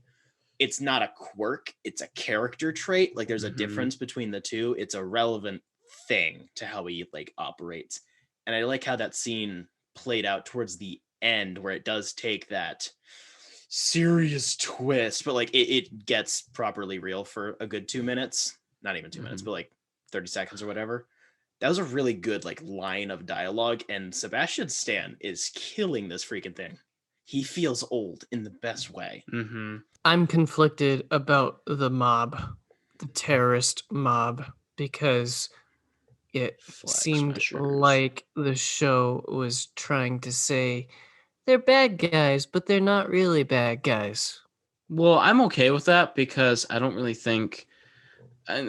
Speaker 3: it's not a quirk, it's a character trait. Like there's a
Speaker 2: Mhm.
Speaker 3: difference between the two. It's a relevant thing to how he like operates. And I like how that scene played out towards the end where it does take that serious twist, but like it gets properly real for a good 2 minutes. Not even 2 minutes,
Speaker 2: Mhm.
Speaker 3: but like 30 seconds or whatever. That was a really good like line of dialogue, and Sebastian Stan is killing this freaking thing. He feels old in the best way.
Speaker 2: Mm-hmm.
Speaker 1: I'm conflicted about the mob, the terrorist mob, because it seemed like the show was trying to say they're bad guys, but they're not really bad guys.
Speaker 2: Well, I'm okay with that because I don't really think. I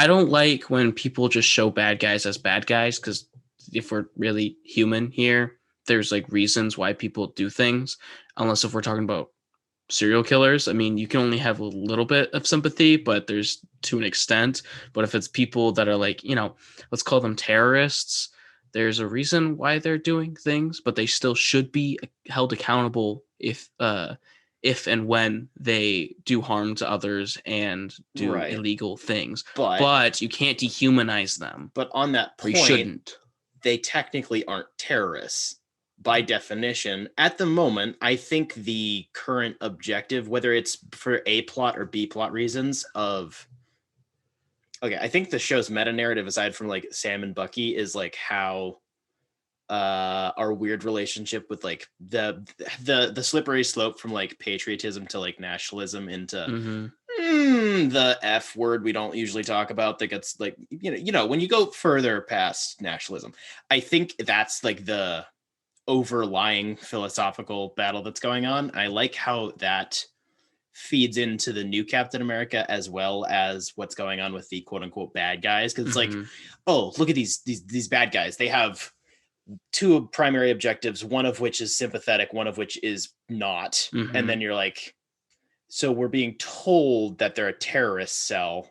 Speaker 2: don't like when people just show bad guys as bad guys, because if we're really human here, there's like reasons why people do things. Unless if we're talking about serial killers, I mean, you can only have a little bit of sympathy, but there's to an extent. But if it's people that are like, let's call them terrorists, there's a reason why they're doing things, but they still should be held accountable if if and when they do harm to others and do
Speaker 3: Right.
Speaker 2: illegal things.
Speaker 3: But
Speaker 2: But you can't dehumanize them.
Speaker 3: on that
Speaker 2: Or you
Speaker 3: point,
Speaker 2: shouldn't.
Speaker 3: they technically aren't terrorists by definition. At the moment, I think the current objective, whether it's for A plot or B plot reasons of... Okay, I think the show's meta narrative, aside from like Sam and Bucky, is like how our weird relationship with like the slippery slope from like patriotism to like nationalism into the F word we don't usually talk about that gets like, when you go further past nationalism. I think that's like the overlying philosophical battle that's going on. I like how that feeds into the new Captain America, as well as what's going on with the quote unquote bad guys. Cause it's like, oh, look at these bad guys. They have two primary objectives, one of which is sympathetic, one of which is not. And then you're like, so we're being told that they're a terrorist cell.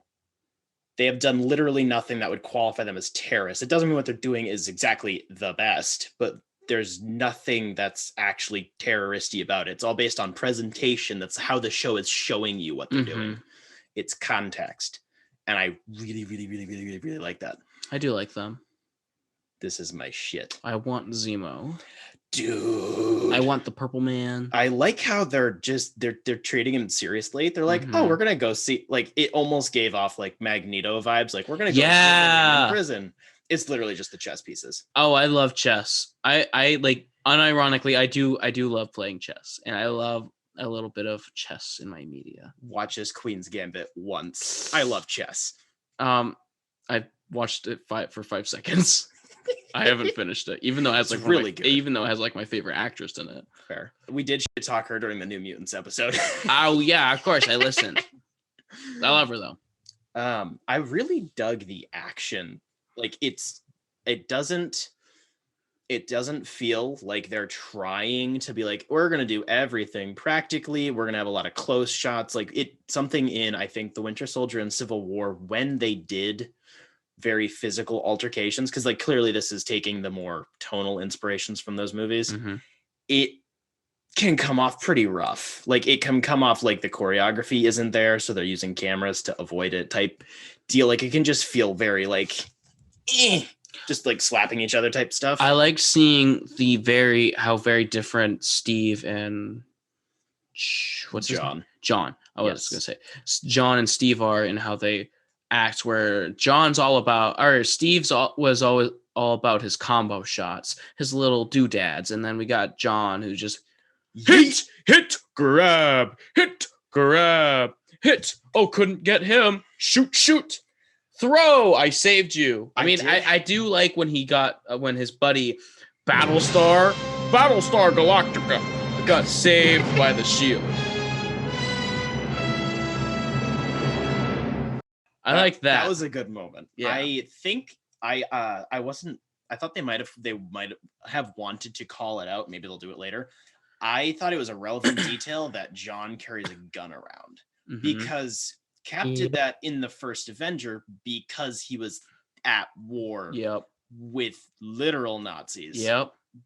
Speaker 3: They have done literally nothing that would qualify them as terrorists. It doesn't mean what they're doing is exactly the best, but there's nothing that's actually terroristy about it. It's all based on presentation. That's how the show is showing you what they're doing. It's context. And I really, really, really, really, really, really like that.
Speaker 2: I do like them.
Speaker 3: This is my shit.
Speaker 2: I want Zemo.
Speaker 3: Dude.
Speaker 2: I want the Purple Man.
Speaker 3: I like how they're treating him seriously. They're like, oh, we're gonna go see, like, it almost gave off like Magneto vibes. Like, we're gonna go see him in prison. It's literally just the chess pieces.
Speaker 2: Oh, I love chess. I like, unironically, I do love playing chess, and I love a little bit of chess in my media.
Speaker 3: Watch this Queen's Gambit once. I love chess.
Speaker 2: I watched it for 5 seconds. I haven't finished it, even though it has like
Speaker 3: really good.
Speaker 2: Even though it has like my favorite actress in it.
Speaker 3: Fair. We did shit talk her during the New Mutants episode.
Speaker 2: Oh yeah, of course I listened. I love her though.
Speaker 3: I really dug the action. Like it doesn't feel like they're trying to be like, we're gonna do everything practically. We're gonna have a lot of close shots. Like something in, I think, The Winter Soldier and Civil War, when they did very physical altercations, because like clearly this is taking the more tonal inspirations from those movies. It can come off pretty rough. Like it can come off like the choreography isn't there, so they're using cameras to avoid it type deal. Like it can just feel very like just like slapping each other type stuff.
Speaker 2: I like seeing how very different Steve and
Speaker 3: John.
Speaker 2: I was gonna say John and Steve are, and how they act, where John's all about, or Steve's was always all about his combo shots, his little doodads, and then we got John who just hit, grab, hit, oh, couldn't get him, shoot, throw, I saved you. I do like when he got when his buddy Battlestar Galactica got saved by the shield. I like that.
Speaker 3: That was a good moment.
Speaker 2: Yeah.
Speaker 3: I think I thought they might have wanted to call it out. Maybe they'll do it later. I thought it was a relevant detail that John carries a gun around, because Cap did that in the first Avenger because he was at war with literal Nazis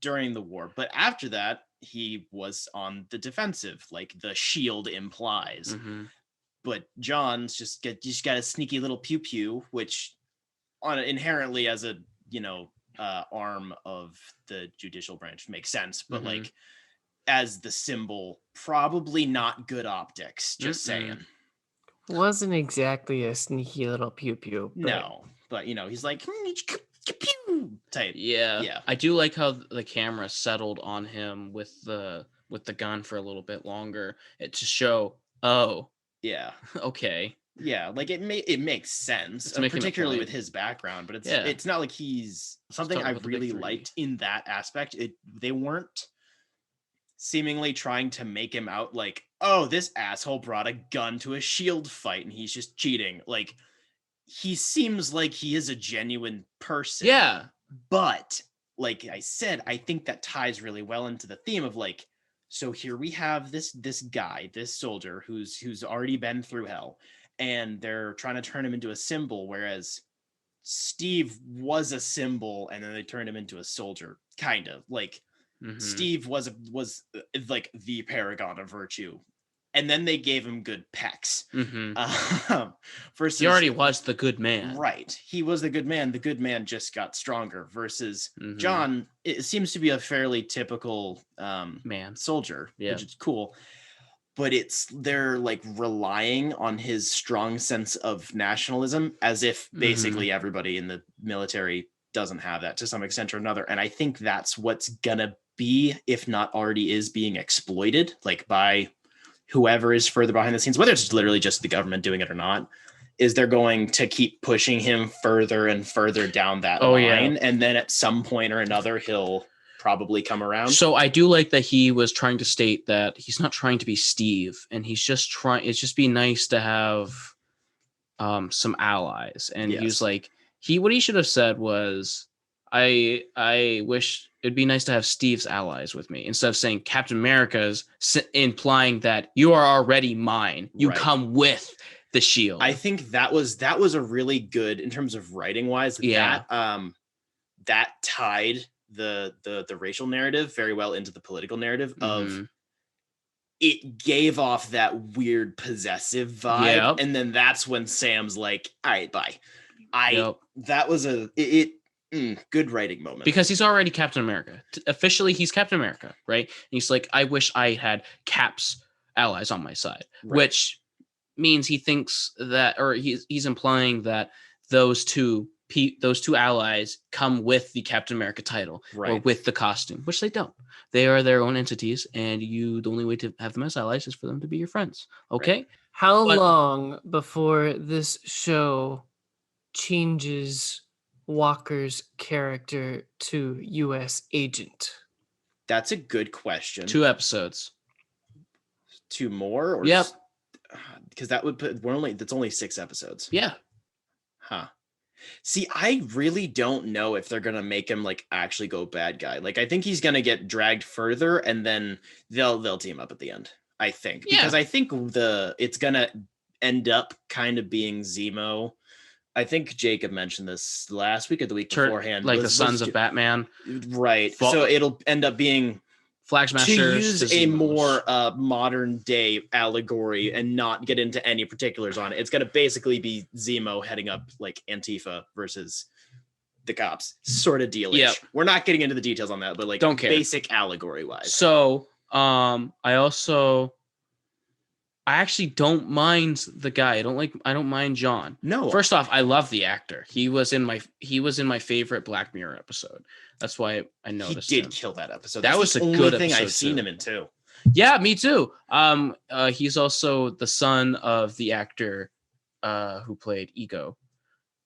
Speaker 3: during the war. But after that, he was on the defensive, like the shield implies. But John's just got a sneaky little pew pew, which inherently as a arm of the judicial branch makes sense. But like as the symbol, probably not good optics. Just saying.
Speaker 1: Wasn't exactly a sneaky little pew pew.
Speaker 3: No, but he's like type.
Speaker 2: Yeah. I do like how the camera settled on him with the gun for a little bit longer, to show, oh. Yeah. Okay.
Speaker 3: Yeah, like it makes sense, particularly with his background, but it's not like he's something I really liked in that aspect. They weren't seemingly trying to make him out like, oh, this asshole brought a gun to a shield fight and he's just cheating. Like, he seems like he is a genuine person. Yeah. But like I said, I think that ties really well into the theme of like, so here we have this guy, this soldier who's already been through hell, and they're trying to turn him into a symbol, whereas Steve was a symbol and then they turned him into a soldier, kind of. Like Steve was like the paragon of virtue, and then they gave him good pecs. Versus
Speaker 2: He already was the good man.
Speaker 3: Right. He was the good man. The good man just got stronger versus
Speaker 2: Mhm.
Speaker 3: John. It seems to be a fairly typical
Speaker 2: Man.
Speaker 3: soldier,
Speaker 2: Yeah.
Speaker 3: which is cool. But they're like relying on his strong sense of nationalism as if basically everybody in the military doesn't have that to some extent or another. And I think that's what's gonna be, if not already is, being exploited, like by whoever is further behind the scenes, whether it's literally just the government doing it or not, is they're going to keep pushing him further and further down that line. And then at some point or another, he'll probably come around.
Speaker 2: So I do like that he was trying to state that he's not trying to be Steve, and he's just trying, it's just be nice to have some allies. And he was like, what he should have said was, I wish it'd be nice to have Steve's allies with me, instead of saying Captain America's, implying that you are already mine. You come with the shield.
Speaker 3: I think that was a really good, in terms of writing wise, that tied the racial narrative very well into the political narrative of it gave off that weird possessive vibe. And then that's when Sam's like, all right, bye. That was good writing moment.
Speaker 2: Because he's already Captain America. Officially, he's Captain America, right? And he's like, I wish I had Cap's allies on my side, which means he thinks that, or he's implying that those two allies come with the Captain America title or with the costume, which they don't. They are their own entities, and the only way to have them as allies is for them to be your friends. Okay?
Speaker 1: How long before this show changes Walker's character to U.S. agent?
Speaker 3: That's a good question.
Speaker 2: 2 episodes.
Speaker 3: 2 more? Or
Speaker 2: yep.
Speaker 3: Because that would put that's only 6 episodes.
Speaker 2: Yeah.
Speaker 3: Huh. See, I really don't know if they're gonna make him like actually go bad guy. Like, I think he's gonna get dragged further, and then they'll team up at the end. I think, because I think it's gonna end up kind of being Zemo. I think Jacob mentioned this last week or the week beforehand,
Speaker 2: like the Sons of Batman,
Speaker 3: right? So it'll end up being
Speaker 2: Flag Smashers
Speaker 3: to use a more modern day allegory and not get into any particulars on it. It's going to basically be Zemo heading up like Antifa versus the cops, sort of deal.
Speaker 2: Yep.
Speaker 3: We're not getting into the details on that, but like
Speaker 2: don't care.
Speaker 3: Basic allegory wise.
Speaker 2: So I actually don't mind the guy. I don't mind John.
Speaker 3: No.
Speaker 2: First off, I love the actor. He was in my favorite Black Mirror episode. That's why I noticed
Speaker 3: he did kill that episode.
Speaker 2: That was
Speaker 3: the
Speaker 2: a
Speaker 3: only
Speaker 2: good
Speaker 3: thing
Speaker 2: episode
Speaker 3: I've seen him in too.
Speaker 2: Yeah, me too. He's also the son of the actor who played Ego.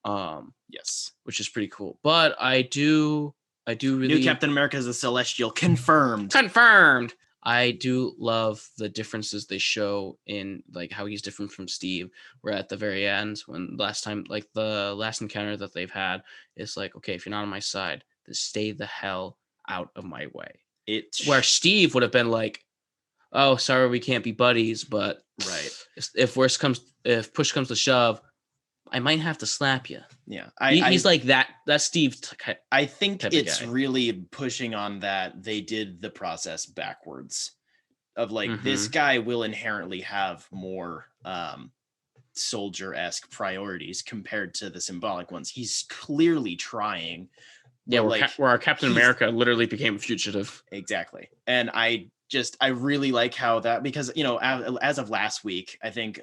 Speaker 3: Yes,
Speaker 2: which is pretty cool. But I do really
Speaker 3: New Captain America is a Celestial. Confirmed.
Speaker 2: I do love the differences they show in like how he's different from Steve. Where at the very end, when the last encounter that they've had is like, okay, if you're not on my side, then stay the hell out of my way. Where Steve would have been like, oh, sorry, we can't be buddies, but if push comes to shove, I might have to slap you.
Speaker 3: Yeah,
Speaker 2: he's like that. That's Steve.
Speaker 3: I think it's really pushing on that they did the process backwards. Of like this guy will inherently have more soldier-esque priorities compared to the symbolic ones. He's clearly trying.
Speaker 2: Yeah, where our Captain America literally became a fugitive.
Speaker 3: Exactly, and I really like how that, because as of last week, I think.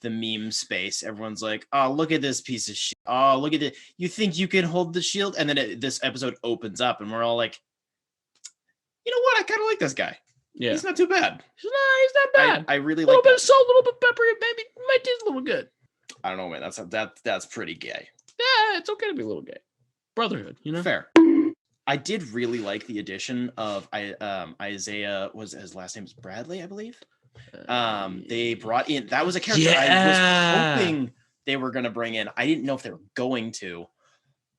Speaker 3: The meme space, everyone's like, oh, look at this piece of shit. Oh, look at it. You think you can hold the shield? And then this episode opens up and we're all like, you know what? I kind of like this guy.
Speaker 2: Yeah.
Speaker 3: He's not too bad.
Speaker 2: He's not bad.
Speaker 3: I really
Speaker 2: like
Speaker 3: a little
Speaker 2: bit of salt, a little bit of pepper, maybe my taste a little good.
Speaker 3: I don't know, man. That's pretty gay.
Speaker 2: Yeah, it's okay to be a little gay. Brotherhood,
Speaker 3: Fair. I did really like the addition of Isaiah. Was his last name is Bradley, I believe. They brought in, that was a character I was hoping they were going to bring in. I didn't know if they were going to.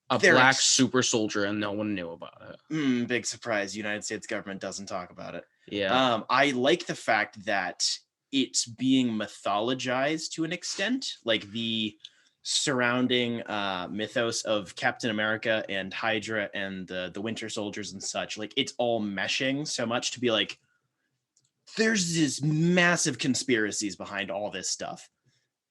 Speaker 2: A black super soldier, and no one knew about
Speaker 3: it. Big surprise. United States government doesn't talk about it.
Speaker 2: Yeah.
Speaker 3: I like the fact that it's being mythologized to an extent, like the surrounding mythos of Captain America and Hydra and the Winter Soldiers and such. Like, it's all meshing so much to be like, there's this massive conspiracies behind all this stuff.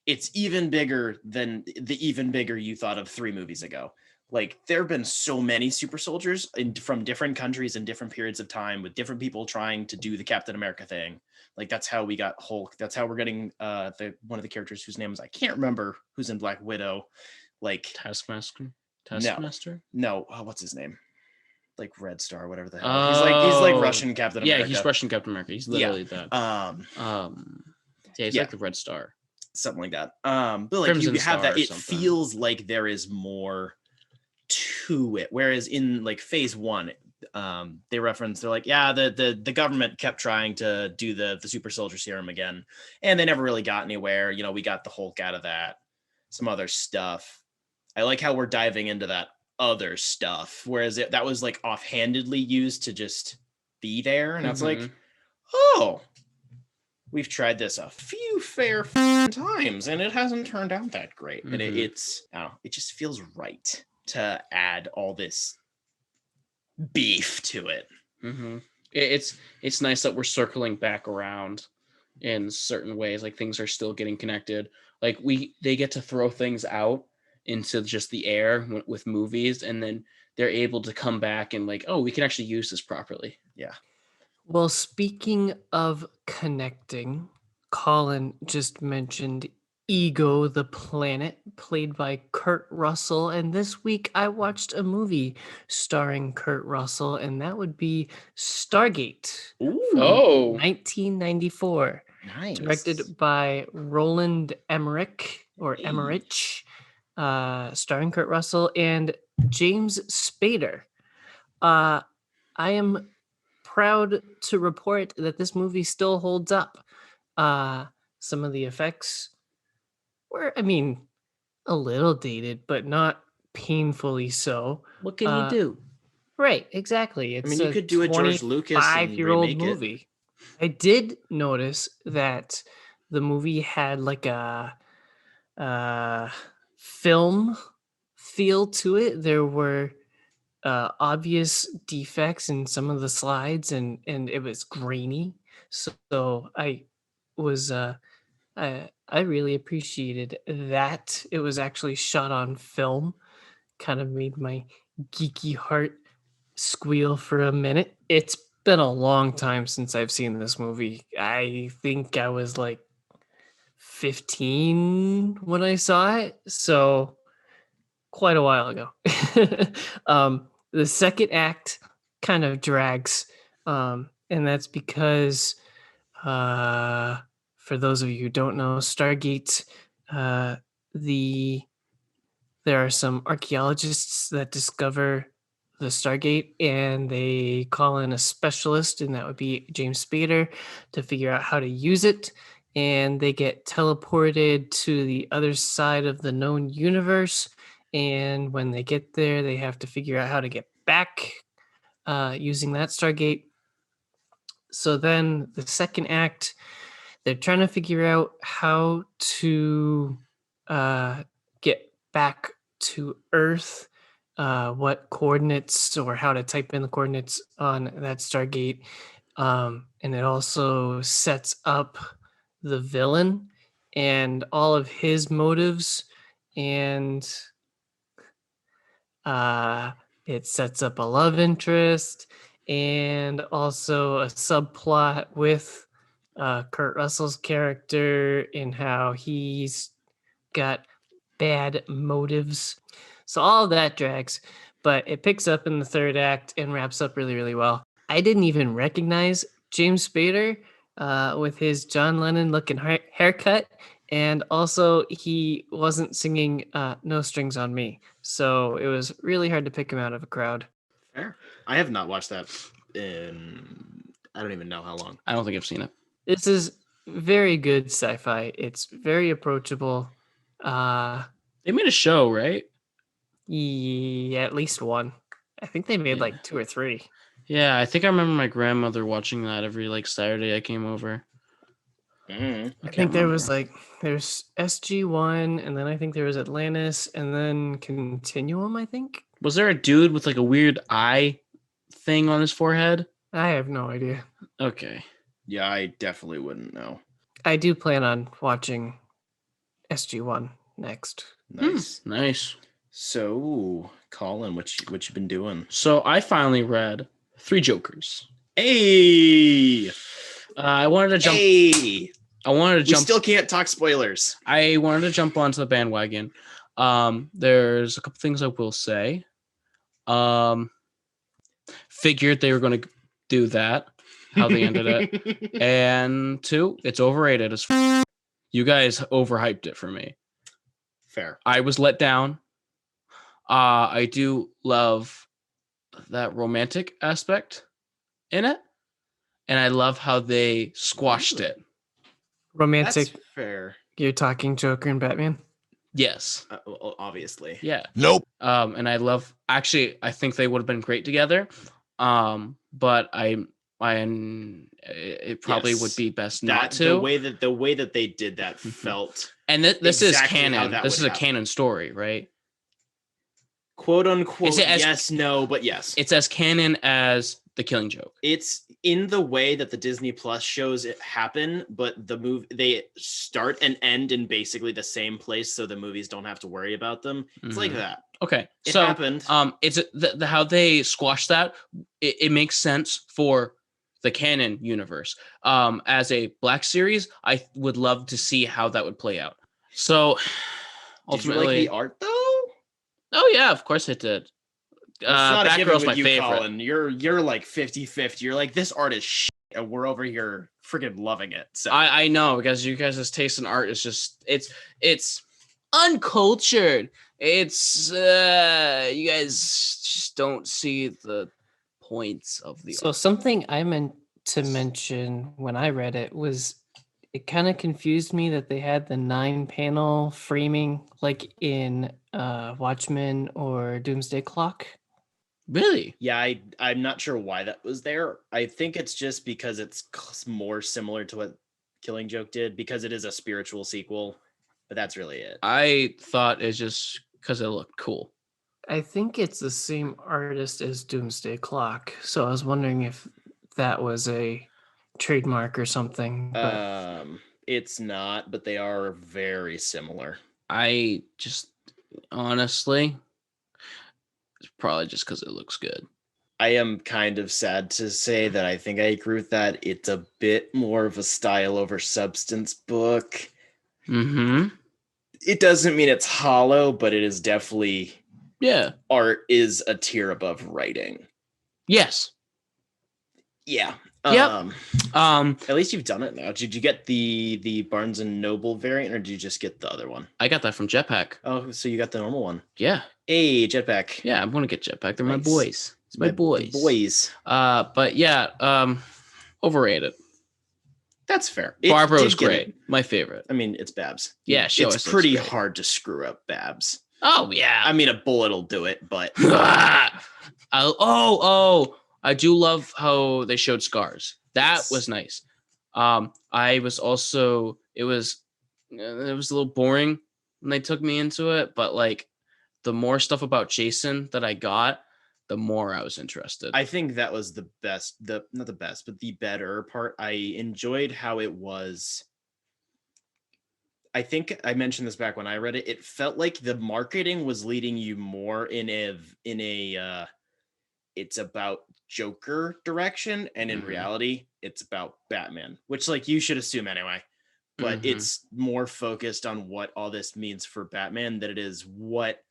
Speaker 3: It's even bigger than the even bigger you thought of 3 movies ago. Like, there have been so many super soldiers from different countries in different periods of time with different people trying to do the Captain America thing. Like, that's how we got Hulk. That's how we're getting one of the characters whose name is I can't remember, who's in Black Widow. Like
Speaker 2: Taskmaster.
Speaker 3: No, what's his name? Like Red Star, whatever the hell. He's like Russian Captain America.
Speaker 2: Yeah, he's Russian Captain America. He's literally that. He's like the Red Star.
Speaker 3: Something like that. But like
Speaker 2: Crimson
Speaker 3: you have that, it
Speaker 2: something.
Speaker 3: feels like there is more to it. Whereas in like phase 1, they're like, yeah, the government kept trying to do the super soldier serum again, and they never really got anywhere. You know, we got the Hulk out of that, some other stuff. I like how we're diving into that other stuff, whereas that was like offhandedly used to just be there, and that's like, oh, we've tried this a few fair times and it hasn't turned out that great. And it's I don't know, it just feels right to add all this beef to it.
Speaker 2: It's nice that we're circling back around in certain ways. Like, things are still getting connected. Like, they get to throw things out into just the air with movies, and then they're able to come back and like, oh, we can actually use this properly.
Speaker 3: Yeah.
Speaker 1: Well, speaking of connecting, Colin just mentioned Ego the Planet, played by Kurt Russell. And this week I watched a movie starring Kurt Russell, and that would be Stargate.
Speaker 3: Ooh.
Speaker 1: 1994.
Speaker 3: Nice.
Speaker 1: Directed by Roland Emmerich, starring Kurt Russell and James Spader. I am proud to report that this movie still holds up. Some of the effects were, a little dated, but not painfully so.
Speaker 2: What can you do?
Speaker 1: Right, exactly. It's
Speaker 3: you could do a George Lucas
Speaker 1: 5-year-old
Speaker 3: remake
Speaker 1: movie. I did notice that the movie had like a film feel to it. There were obvious defects in some of the slides, and it was grainy. So I was I really appreciated that it was actually shot on film. Kind of made my geeky heart squeal for a minute. It's been a long time since I've seen this movie. I think I was like 15 when I saw it, so quite a while ago. The second act kind of drags, and that's because for those of you who don't know, Stargate, there are some archaeologists that discover the Stargate, and they call in a specialist, and that would be James Spader, to figure out how to use it. And they get teleported to the other side of the known universe. And when they get there, they have to figure out how to get back using that Stargate. So then the second act, they're trying to figure out how to get back to Earth, what coordinates or how to type in the coordinates on that Stargate. And it also sets up the villain and all of his motives, and it sets up a love interest and also a subplot with Kurt Russell's character and how he's got bad motives. So all of that drags, but it picks up in the third act and wraps up really, really well. I didn't even recognize James Spader with his John Lennon looking haircut, and also he wasn't singing No Strings on Me, so it was really hard to pick him out of a crowd.
Speaker 3: Fair. I have not watched that in I don't even know how long.
Speaker 2: I don't think I've seen it.
Speaker 1: This is very good sci-fi. It's very approachable.
Speaker 2: They made a show, right?
Speaker 1: Yeah, at least one. I think they made like 2 or 3.
Speaker 2: Yeah, I think I remember my grandmother watching that every like Saturday I came over.
Speaker 1: I think there was there's SG1, and then I think there was Atlantis, and then Continuum, I think.
Speaker 2: Was there a dude with like a weird eye thing on his forehead?
Speaker 1: I have no idea.
Speaker 2: Okay.
Speaker 3: Yeah, I definitely wouldn't know.
Speaker 1: I do plan on watching SG1 next.
Speaker 3: Nice.
Speaker 2: Nice.
Speaker 3: So, Colin, what you been doing?
Speaker 2: So I finally read 3 Jokers.
Speaker 3: Hey,
Speaker 2: I wanted to jump.
Speaker 3: hey.
Speaker 2: I wanted to
Speaker 3: We
Speaker 2: jump.
Speaker 3: still can't talk spoilers.
Speaker 2: I wanted to jump onto the bandwagon. There's a couple things I will say. Figured they were going to do that. How they ended it. And 2, it's overrated as you guys overhyped it for me.
Speaker 3: Fair.
Speaker 2: I was let down. I do love that romantic aspect in it. And I love how they squashed it.
Speaker 1: Romantic.
Speaker 3: That's fair.
Speaker 1: You're talking Joker and Batman?
Speaker 2: Yes.
Speaker 3: Well, obviously.
Speaker 2: Yeah.
Speaker 5: Nope.
Speaker 2: And I love, actually, I think they would have been great together. But it probably would be best not to.
Speaker 3: The way that they did that felt.
Speaker 2: And this
Speaker 3: exactly
Speaker 2: is
Speaker 3: how
Speaker 2: canon.
Speaker 3: that
Speaker 2: This
Speaker 3: would
Speaker 2: is a
Speaker 3: happen.
Speaker 2: canon story, right?
Speaker 3: Quote unquote.
Speaker 2: It's
Speaker 3: Yes, no, but yes.
Speaker 2: It's as canon as The Killing Joke.
Speaker 3: It's in the way that the Disney Plus shows it happen, but the movie they start and end in basically the same place, so the movies don't have to worry about them. It's like that.
Speaker 2: Okay,
Speaker 3: It
Speaker 2: so
Speaker 3: happened.
Speaker 2: it's how they squash that. It makes sense for the canon universe. As a Black series, I would love to see how that would play out. So ultimately,
Speaker 3: did you like the art though?
Speaker 2: Oh yeah, of course it did.
Speaker 3: It's not a given
Speaker 2: Batgirl's
Speaker 3: with
Speaker 2: my
Speaker 3: you,
Speaker 2: favorite.
Speaker 3: Colin. You're like 50-50. You're like, this art is shit, and we're over here freaking loving it. So
Speaker 2: I know, because you guys' taste in art is just it's uncultured. It's you guys just don't see the points of the
Speaker 1: So
Speaker 2: art.
Speaker 1: something I meant to mention when I read it was it kind of confused me that they had the 9-panel framing like in Watchmen or Doomsday Clock.
Speaker 2: Really?
Speaker 3: yeah, I'm not sure why that was there. I think it's just because it's more similar to what Killing Joke did, because it is a spiritual sequel. But that's really it.
Speaker 2: I thought it's just because it looked cool.
Speaker 1: I think it's the same artist as Doomsday Clock. So I was wondering if that was a trademark or something. But
Speaker 3: It's not, but they are very similar.
Speaker 2: I just honestly, it's probably just because it looks good.
Speaker 3: I am kind of sad to say that I think I agree with that. It's a bit more of a style over substance book.
Speaker 2: Mm-hmm.
Speaker 3: It doesn't mean it's hollow, but it is definitely,
Speaker 2: Yeah.
Speaker 3: art is a tier above writing.
Speaker 2: Yes.
Speaker 3: Yeah.
Speaker 2: Yep.
Speaker 3: At least you've done it now. Did you get the Barnes and Noble variant, or did you just get the other one?
Speaker 2: I got that from Jetpack.
Speaker 3: Oh, so you got the normal one.
Speaker 2: Yeah.
Speaker 3: Hey, Jetpack.
Speaker 2: Yeah, I'm gonna get Jetpack. They're my
Speaker 3: Nice.
Speaker 2: boys. It's my boys.
Speaker 3: The boys.
Speaker 2: But yeah, overrated.
Speaker 3: That's fair.
Speaker 2: Barbara was
Speaker 3: did get
Speaker 2: great.
Speaker 3: it.
Speaker 2: My favorite.
Speaker 3: I mean, it's Babs.
Speaker 2: Yeah, she always
Speaker 3: it's
Speaker 2: looks
Speaker 3: pretty
Speaker 2: great.
Speaker 3: hard to screw up Babs.
Speaker 2: Oh yeah.
Speaker 3: I mean, a bullet will do it, but
Speaker 2: I do love how they showed scars. That
Speaker 3: Yes.
Speaker 2: was nice. I was also it was a little boring when they took me into it, but like the more stuff about Jason that I got, the more I was interested.
Speaker 3: I think that was the best. Not the best, but the better part. I enjoyed how it was. I think I mentioned this back when I read it. It felt like the marketing was leading you more in a it's about Joker direction, and in
Speaker 2: Mhm.
Speaker 3: reality, it's about Batman, which like you should assume anyway. But
Speaker 2: Mhm.
Speaker 3: it's more focused on what all this means for Batman than it is what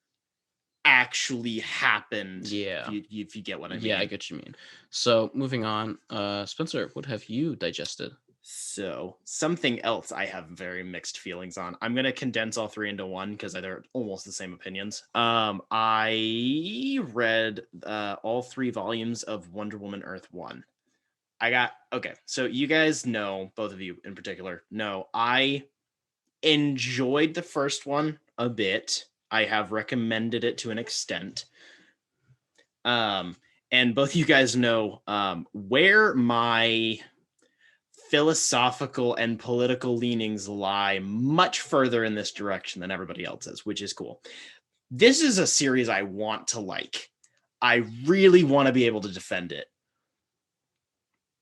Speaker 3: actually happened.
Speaker 2: Yeah.
Speaker 3: if you get what I mean.
Speaker 2: Yeah, I get what you mean. So moving on, Spencer, what have you digested?
Speaker 3: So something else I have very mixed feelings on. I'm gonna condense all three into one because they're almost the same opinions. I read all 3 volumes of Wonder Woman Earth 1. Okay, so you guys know, both of you in particular, know I enjoyed the first one a bit. I have recommended it to an extent. And both you guys know where my philosophical and political leanings lie much further in this direction than everybody else's, which is cool. This is a series I want to like. I really want to be able to defend it.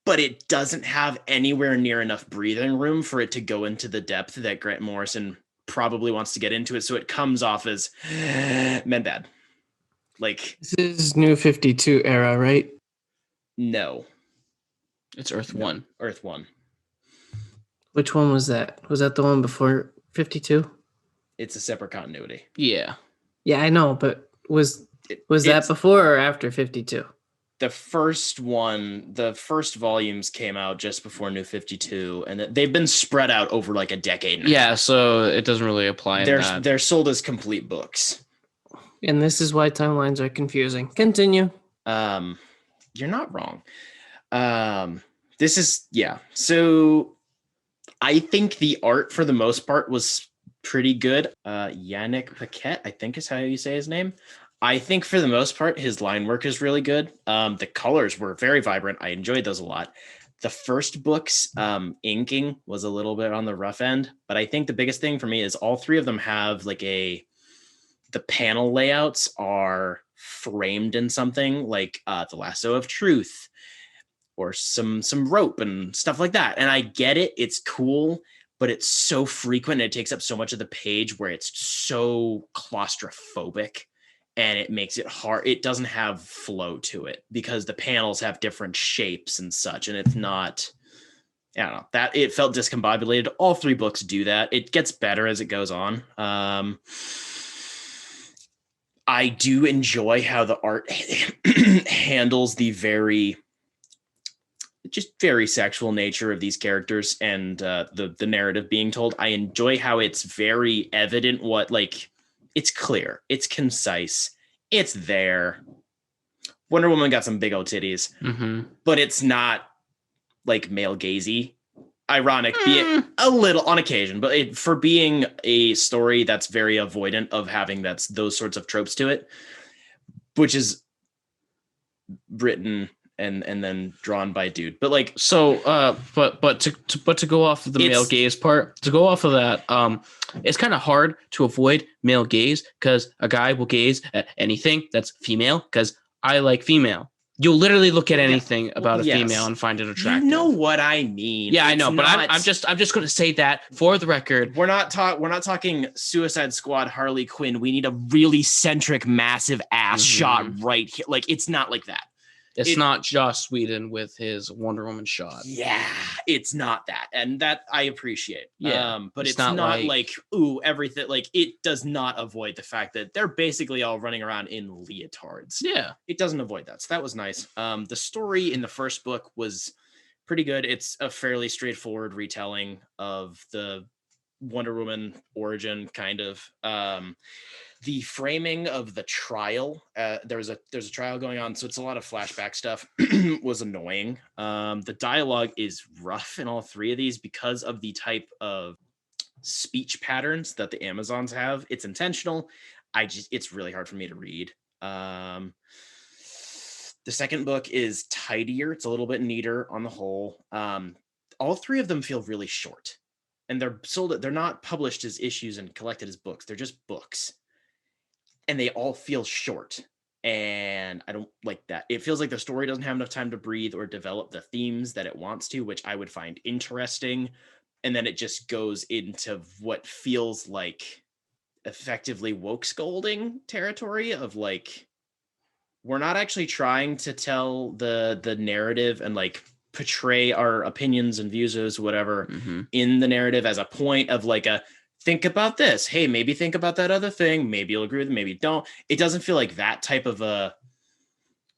Speaker 3: but it doesn't have anywhere near enough breathing room for it to go into the depth that Grant Morrison probably wants to get into it. So it comes off as men bad. Like,
Speaker 1: This is New 52 era, right?
Speaker 3: no.
Speaker 2: It's Earth 1.
Speaker 3: Earth 1.
Speaker 1: Which one was that? Was that the one before 52?
Speaker 3: It's a separate continuity.
Speaker 2: Yeah.
Speaker 1: Yeah, I know, but was that
Speaker 3: It's-
Speaker 1: before or after 52?
Speaker 3: The first volumes came out just before New 52, and they've been spread out over like a decade now.
Speaker 2: Yeah, so it doesn't really apply in that.
Speaker 3: They're sold as complete books.
Speaker 1: And this is why timelines are confusing. Continue.
Speaker 3: You're not wrong. This is, yeah. So I think the art for the most part was pretty good. Yannick Paquette, I think is how you say his name. I think for the most part, his line work is really good. The colors were very vibrant. I enjoyed those a lot. The first book's inking was a little bit on the rough end, but I think the biggest thing for me is all three of them have like the panel layouts are framed in something like the lasso of truth or some rope and stuff like that. And I get it. It's cool, but it's so frequent. And it takes up so much of the page where it's so claustrophobic and it makes it hard. It doesn't have flow to it because the panels have different shapes and such. And it's not, I don't know, that it felt discombobulated. All three books do that. It gets better as it goes on. I do enjoy how the art handles the very sexual nature of these characters and the narrative being told. I enjoy how it's very evident it's clear, it's concise, it's there. Wonder Woman got some big old titties, but it's not like male gazy. Ironic, be it a little on occasion, but for being a story that's very avoidant of having those sorts of tropes to it, which is written and then drawn by a dude. But like,
Speaker 2: so but to go off of the male gaze part, to go off of that, it's kind of hard to avoid male gaze because a guy will gaze at anything that's female because I like female. You'll literally look at anything about a female and find it attractive.
Speaker 3: You know what I mean?
Speaker 2: Yeah, I know, but I'm just going to say that for the record.
Speaker 3: We're not talking Suicide Squad Harley Quinn. We need a really centric, massive ass shot right here. Like, it's not like that.
Speaker 2: It's not Joss Whedon with his Wonder Woman shot.
Speaker 3: Yeah, it's not that. And that I appreciate.
Speaker 2: Yeah.
Speaker 3: But it's not like, ooh, everything. Like, it does not avoid the fact that they're basically all running around in leotards.
Speaker 2: Yeah.
Speaker 3: It doesn't avoid that. So that was nice. The story in the first book was pretty good. It's a fairly straightforward retelling of the Wonder Woman origin, kind of. The framing of the trial, there's a trial going on, so it's a lot of flashback stuff, was annoying. The dialogue is rough in all three of these because of the type of speech patterns that the Amazons have. It's intentional. It's really hard for me to read. The second book is tidier. It's a little bit neater on the whole. All three of them feel really short, and they're not published as issues and collected as books. They're just books. And they all feel short, and I don't like that. It feels like the story doesn't have enough time to breathe or develop the themes that it wants to, which I would find interesting. And then it just goes into what feels like effectively woke scolding territory of like, we're not actually trying to tell the narrative and like portray our opinions and views as whatever in the narrative as a point of like think about this. Hey, maybe think about that other thing. Maybe you'll agree with it, maybe you don't. It doesn't feel like that type of a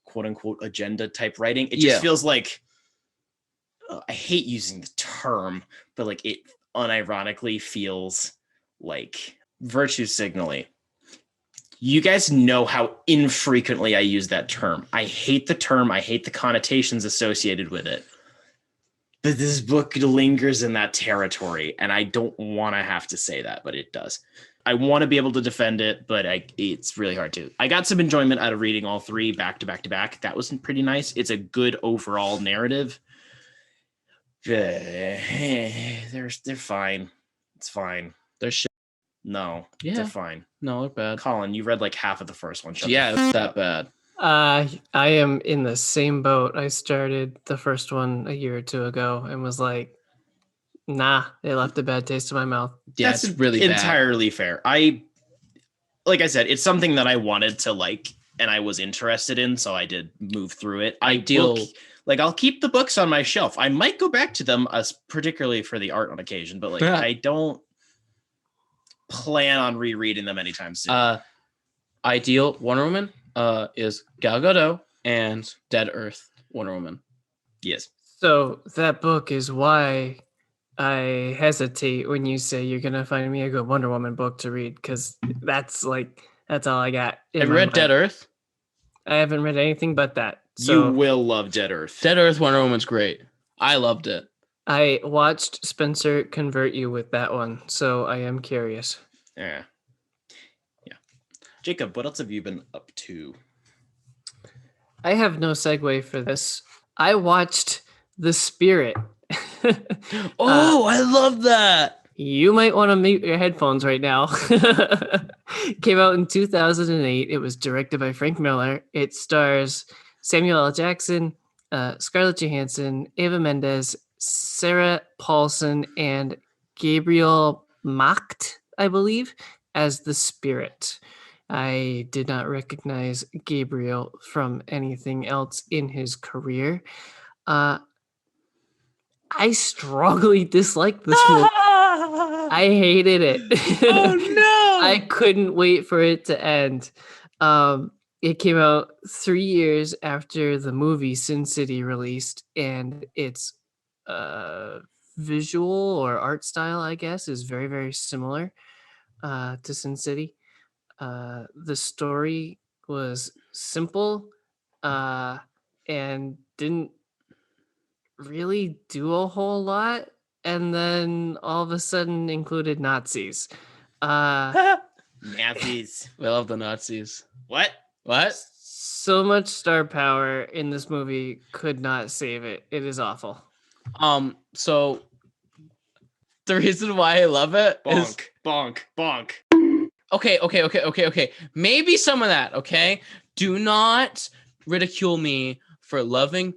Speaker 3: quote unquote agenda type writing. It just feels like, I hate using the term, but like it unironically feels like virtue signaling. You guys know how infrequently I use that term. I hate the term. I hate the connotations associated with it. But this book lingers in that territory, and I don't want to have to say that, but it does. I want to be able to defend it, but it's really hard to. I got some enjoyment out of reading all three back to back to back. That was pretty nice. It's a good overall narrative. They're fine. It's fine.
Speaker 2: They're shit.
Speaker 3: No,
Speaker 2: Yeah.
Speaker 3: they're fine.
Speaker 2: No, they're bad.
Speaker 3: Colin, you read like half of the first one.
Speaker 2: It's that bad.
Speaker 1: I am in the same boat. I started the first one a year or two ago and was like, nah, it left a bad taste in my mouth.
Speaker 2: Yeah,
Speaker 3: That's
Speaker 2: it's really bad.
Speaker 3: entirely fair. Like I said, it's something that I wanted to like and I was interested in, so I did move through it. I'll keep the books on my shelf. I might go back to them, particularly for the art on occasion, but like I don't plan on rereading them anytime soon.
Speaker 2: Ideal Wonder Woman is Gal Gadot and Dead Earth Wonder Woman.
Speaker 3: Yes.
Speaker 1: So that book is why I hesitate when you say you're gonna find me a good Wonder Woman book to read, because that's all I got.
Speaker 2: Have you read Dead Earth?
Speaker 1: I haven't read anything but that. So
Speaker 3: you will love Dead Earth.
Speaker 2: Dead Earth Wonder Woman's great. I loved it.
Speaker 1: I watched Spencer convert you with that one, so I am curious.
Speaker 3: Yeah. Jacob, what else have you been up to?
Speaker 1: I have no segue for this. I watched The Spirit.
Speaker 2: I love that.
Speaker 1: You might want to mute your headphones right now. Came out in 2008. It was directed by Frank Miller. It stars Samuel L. Jackson, Scarlett Johansson, Eva Mendes, Sarah Paulson, and Gabriel Macht, I believe, as the Spirit. I did not recognize Gabriel from anything else in his career. I strongly disliked this movie. I hated it.
Speaker 2: Oh no!
Speaker 1: I couldn't wait for it to end. It came out 3 years after the movie Sin City released, and its visual or art style, I guess, is very, very similar to Sin City. The story was simple and didn't really do a whole lot, and then all of a sudden included Nazis.
Speaker 3: Nazis.
Speaker 2: We love the Nazis.
Speaker 3: What?
Speaker 1: So much star power in this movie could not save it. It is awful.
Speaker 2: So the reason why I love it is
Speaker 3: bonk.
Speaker 2: Okay. Maybe some of that, okay? Do not ridicule me for loving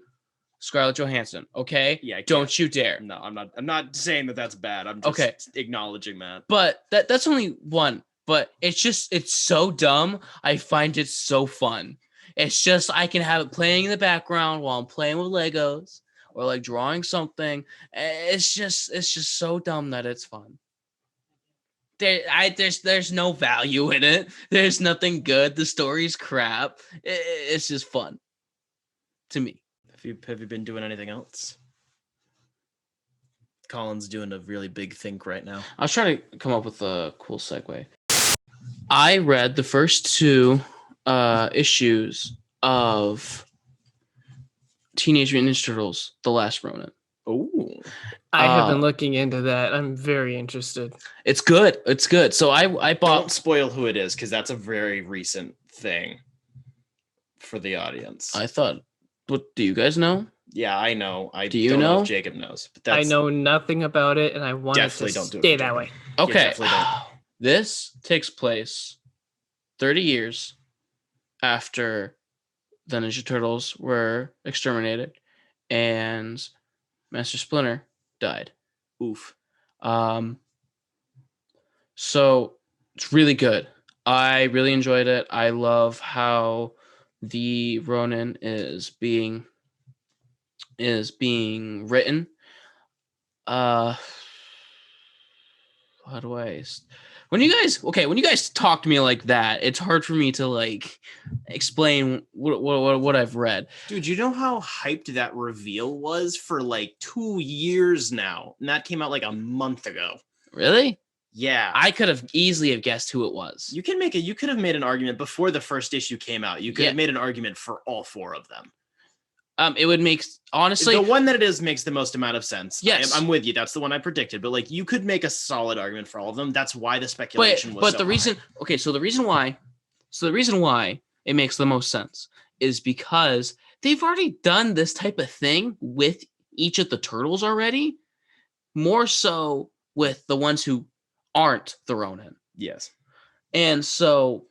Speaker 2: Scarlett Johansson, okay?
Speaker 3: Yeah,
Speaker 2: don't you dare.
Speaker 3: No, I'm not saying that that's bad. I'm just acknowledging that.
Speaker 2: But that's only one. But it's so dumb. I find it so fun. It's just I can have it playing in the background while I'm playing with Legos or like drawing something. It's just so dumb that it's fun. There's no value in it. There's nothing good. The story's crap. It's just fun to me.
Speaker 3: Have you been doing anything else? Colin's doing a really big think right now.
Speaker 2: I was trying to come up with a cool segue. I read the first 2 issues of Teenage Mutant Ninja Turtles: The Last Ronin.
Speaker 3: Oh,
Speaker 1: I have been looking into that. I'm very interested.
Speaker 2: It's good. So I bought.
Speaker 3: Don't spoil who it is, because that's a very recent thing for the audience.
Speaker 2: I thought. What do you guys know?
Speaker 3: Yeah, I know.
Speaker 2: Do you
Speaker 3: don't
Speaker 2: know
Speaker 3: if Jacob knows? But
Speaker 1: I know nothing about it, and I want it to stay that way.
Speaker 2: Okay.
Speaker 3: Yeah,
Speaker 2: This takes place 30 years after the Ninja Turtles were exterminated and Master Splinter died.
Speaker 3: Oof.
Speaker 2: So it's really good. I really enjoyed it. I love how the Ronin is being written. How do I? When you guys talk to me like that, it's hard for me to like explain what I've read.
Speaker 3: Dude, you know how hyped that reveal was for like 2 years now, and that came out like a month ago.
Speaker 2: Really?
Speaker 3: Yeah,
Speaker 2: I could have easily have guessed who it was.
Speaker 3: You could have made an argument before the first issue came out. You could have made an argument for all 4 of them.
Speaker 2: It would make, honestly,
Speaker 3: the one that it is makes the most amount of sense.
Speaker 2: Yes,
Speaker 3: I'm with you. That's the one I predicted. But like, you could make a solid argument for all of them. That's why the speculation was.
Speaker 2: But the reason, okay, so the reason why it makes the most sense is because they've already done this type of thing with each of the turtles already. More so with the ones who aren't the Ronin.
Speaker 3: Yes.
Speaker 2: And so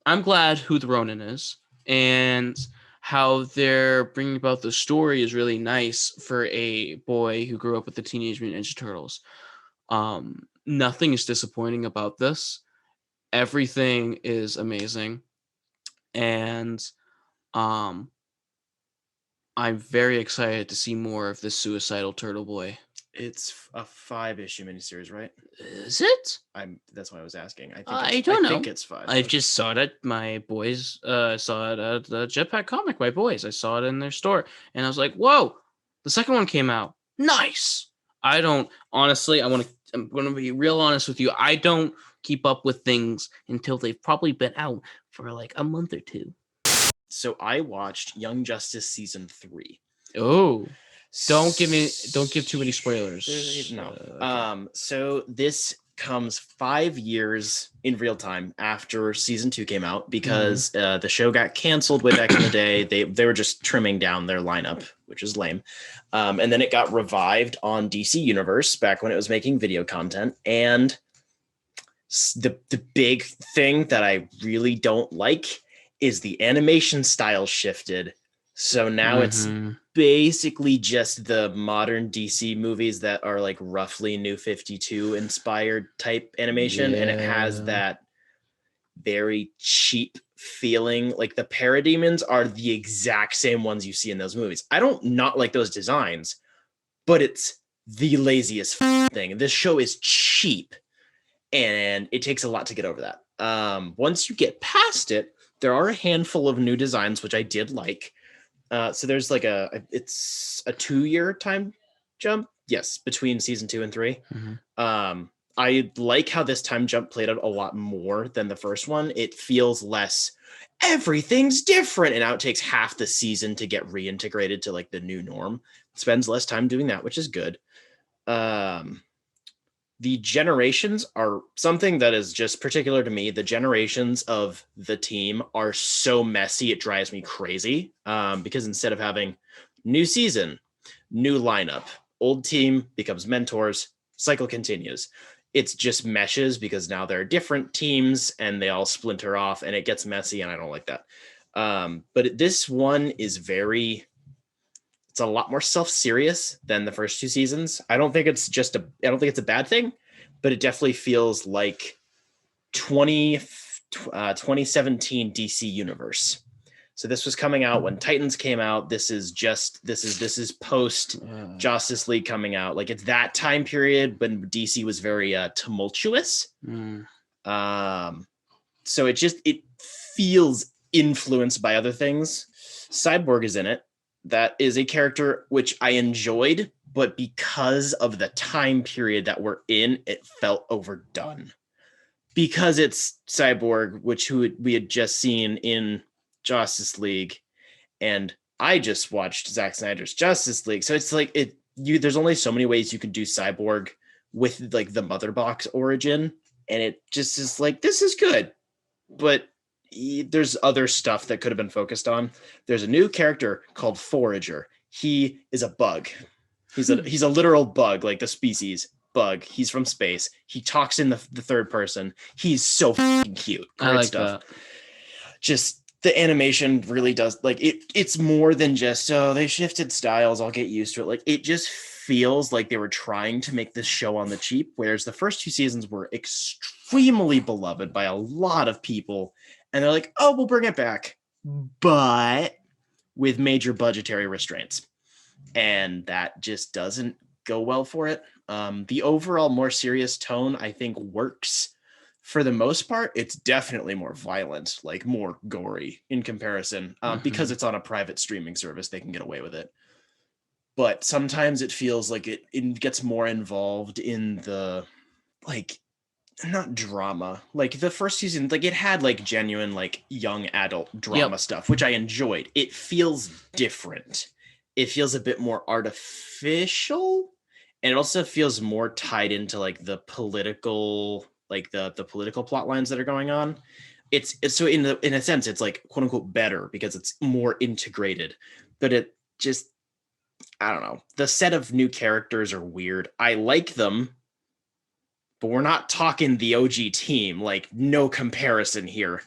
Speaker 2: I'm glad who the Ronin is. and how they're bringing about the story is really nice for a boy who grew up with the Teenage Mutant Ninja Turtles. Nothing is disappointing about this. Everything is amazing, and um, I'm very excited to see more of this suicidal turtle boy.
Speaker 3: It's a 5-issue miniseries, right?
Speaker 2: Is it?
Speaker 3: That's why I was asking.
Speaker 2: I don't know.
Speaker 3: I think it's 5.
Speaker 2: I just saw it at my boys. Saw it at the Jetpack Comic. My boys. I saw it in their store, and I was like, "Whoa!" The second one came out. Nice. I don't honestly. I'm gonna be real honest with you. I don't keep up with things until they've probably been out for like a month or two.
Speaker 3: So I watched Young Justice season 3.
Speaker 2: Oh, don't give too many spoilers.
Speaker 3: No.
Speaker 2: Okay.
Speaker 3: So this comes 5 years in real time after season 2 came out because the show got canceled way back in the day. They were just trimming down their lineup, which is lame. And then it got revived on DC Universe back when it was making video content. And the big thing that I really don't like is the animation style shifted. So now it's basically just the modern DC movies that are like roughly New 52 inspired type animation. And it has that very cheap feeling. Like the parademons are the exact same ones you see in those movies. I don't not like those designs, but it's the laziest thing. This show is cheap and it takes a lot to get over that. Once you get past it, there are a handful of new designs, which I did like. So there's like it's a 2-year time jump. Yes. Between season 2 and 3. I like how this time jump played out a lot more than the first one. It feels less, everything's different. And now it takes half the season to get reintegrated to like the new norm. It spends less time doing that, which is good. The generations are something that is just particular to me. The generations of the team are so messy. It drives me crazy because instead of having new season, new lineup, old team becomes mentors, cycle continues. It's just meshes because now there are different teams and they all splinter off and it gets messy and I don't like that. But this one is it's a lot more self-serious than the first 2 seasons. I don't think it's a bad thing, but it definitely feels like 2017 DC Universe. So this was coming out when Titans came out. This is post Justice League coming out. Like it's that time period when DC was very tumultuous. So it feels influenced by other things. Cyborg is in it. That is a character which I enjoyed, but because of the time period that we're in, it felt overdone. Because it's Cyborg, we had just seen in Justice League, and I just watched Zack Snyder's Justice League. So it's like there's only so many ways you can do Cyborg with like the Mother Box origin, and it just is like, this is good, but there's other stuff that could have been focused on. There's a new character called Forager. He is a bug. He's a literal bug, like the species bug. He's from space. He talks in the third person. He's so fucking cute. Great
Speaker 2: I like
Speaker 3: stuff.
Speaker 2: that.
Speaker 3: Just the animation really does like it. It's more than just, they shifted styles, I'll get used to it. Like it just feels like they were trying to make this show on the cheap, whereas the first 2 seasons were extremely beloved by a lot of people. And they're like, oh, we'll bring it back, but with major budgetary restraints. And that just doesn't go well for it. The overall more serious tone, I think, works for the most part. It's definitely more violent, like more gory in comparison, because it's on a private streaming service. They can get away with it. But sometimes it feels like it gets more involved in the, like, not drama. Like the first season, like it had like genuine like young adult drama stuff, which I enjoyed. It feels different. It feels a bit more artificial, and it also feels more tied into like the political, like the political plot lines that are going on. It's so in a sense it's like quote unquote better because it's more integrated, but it just, I don't know. The set of new characters are weird. I like them, but we're not talking the OG team, like no comparison here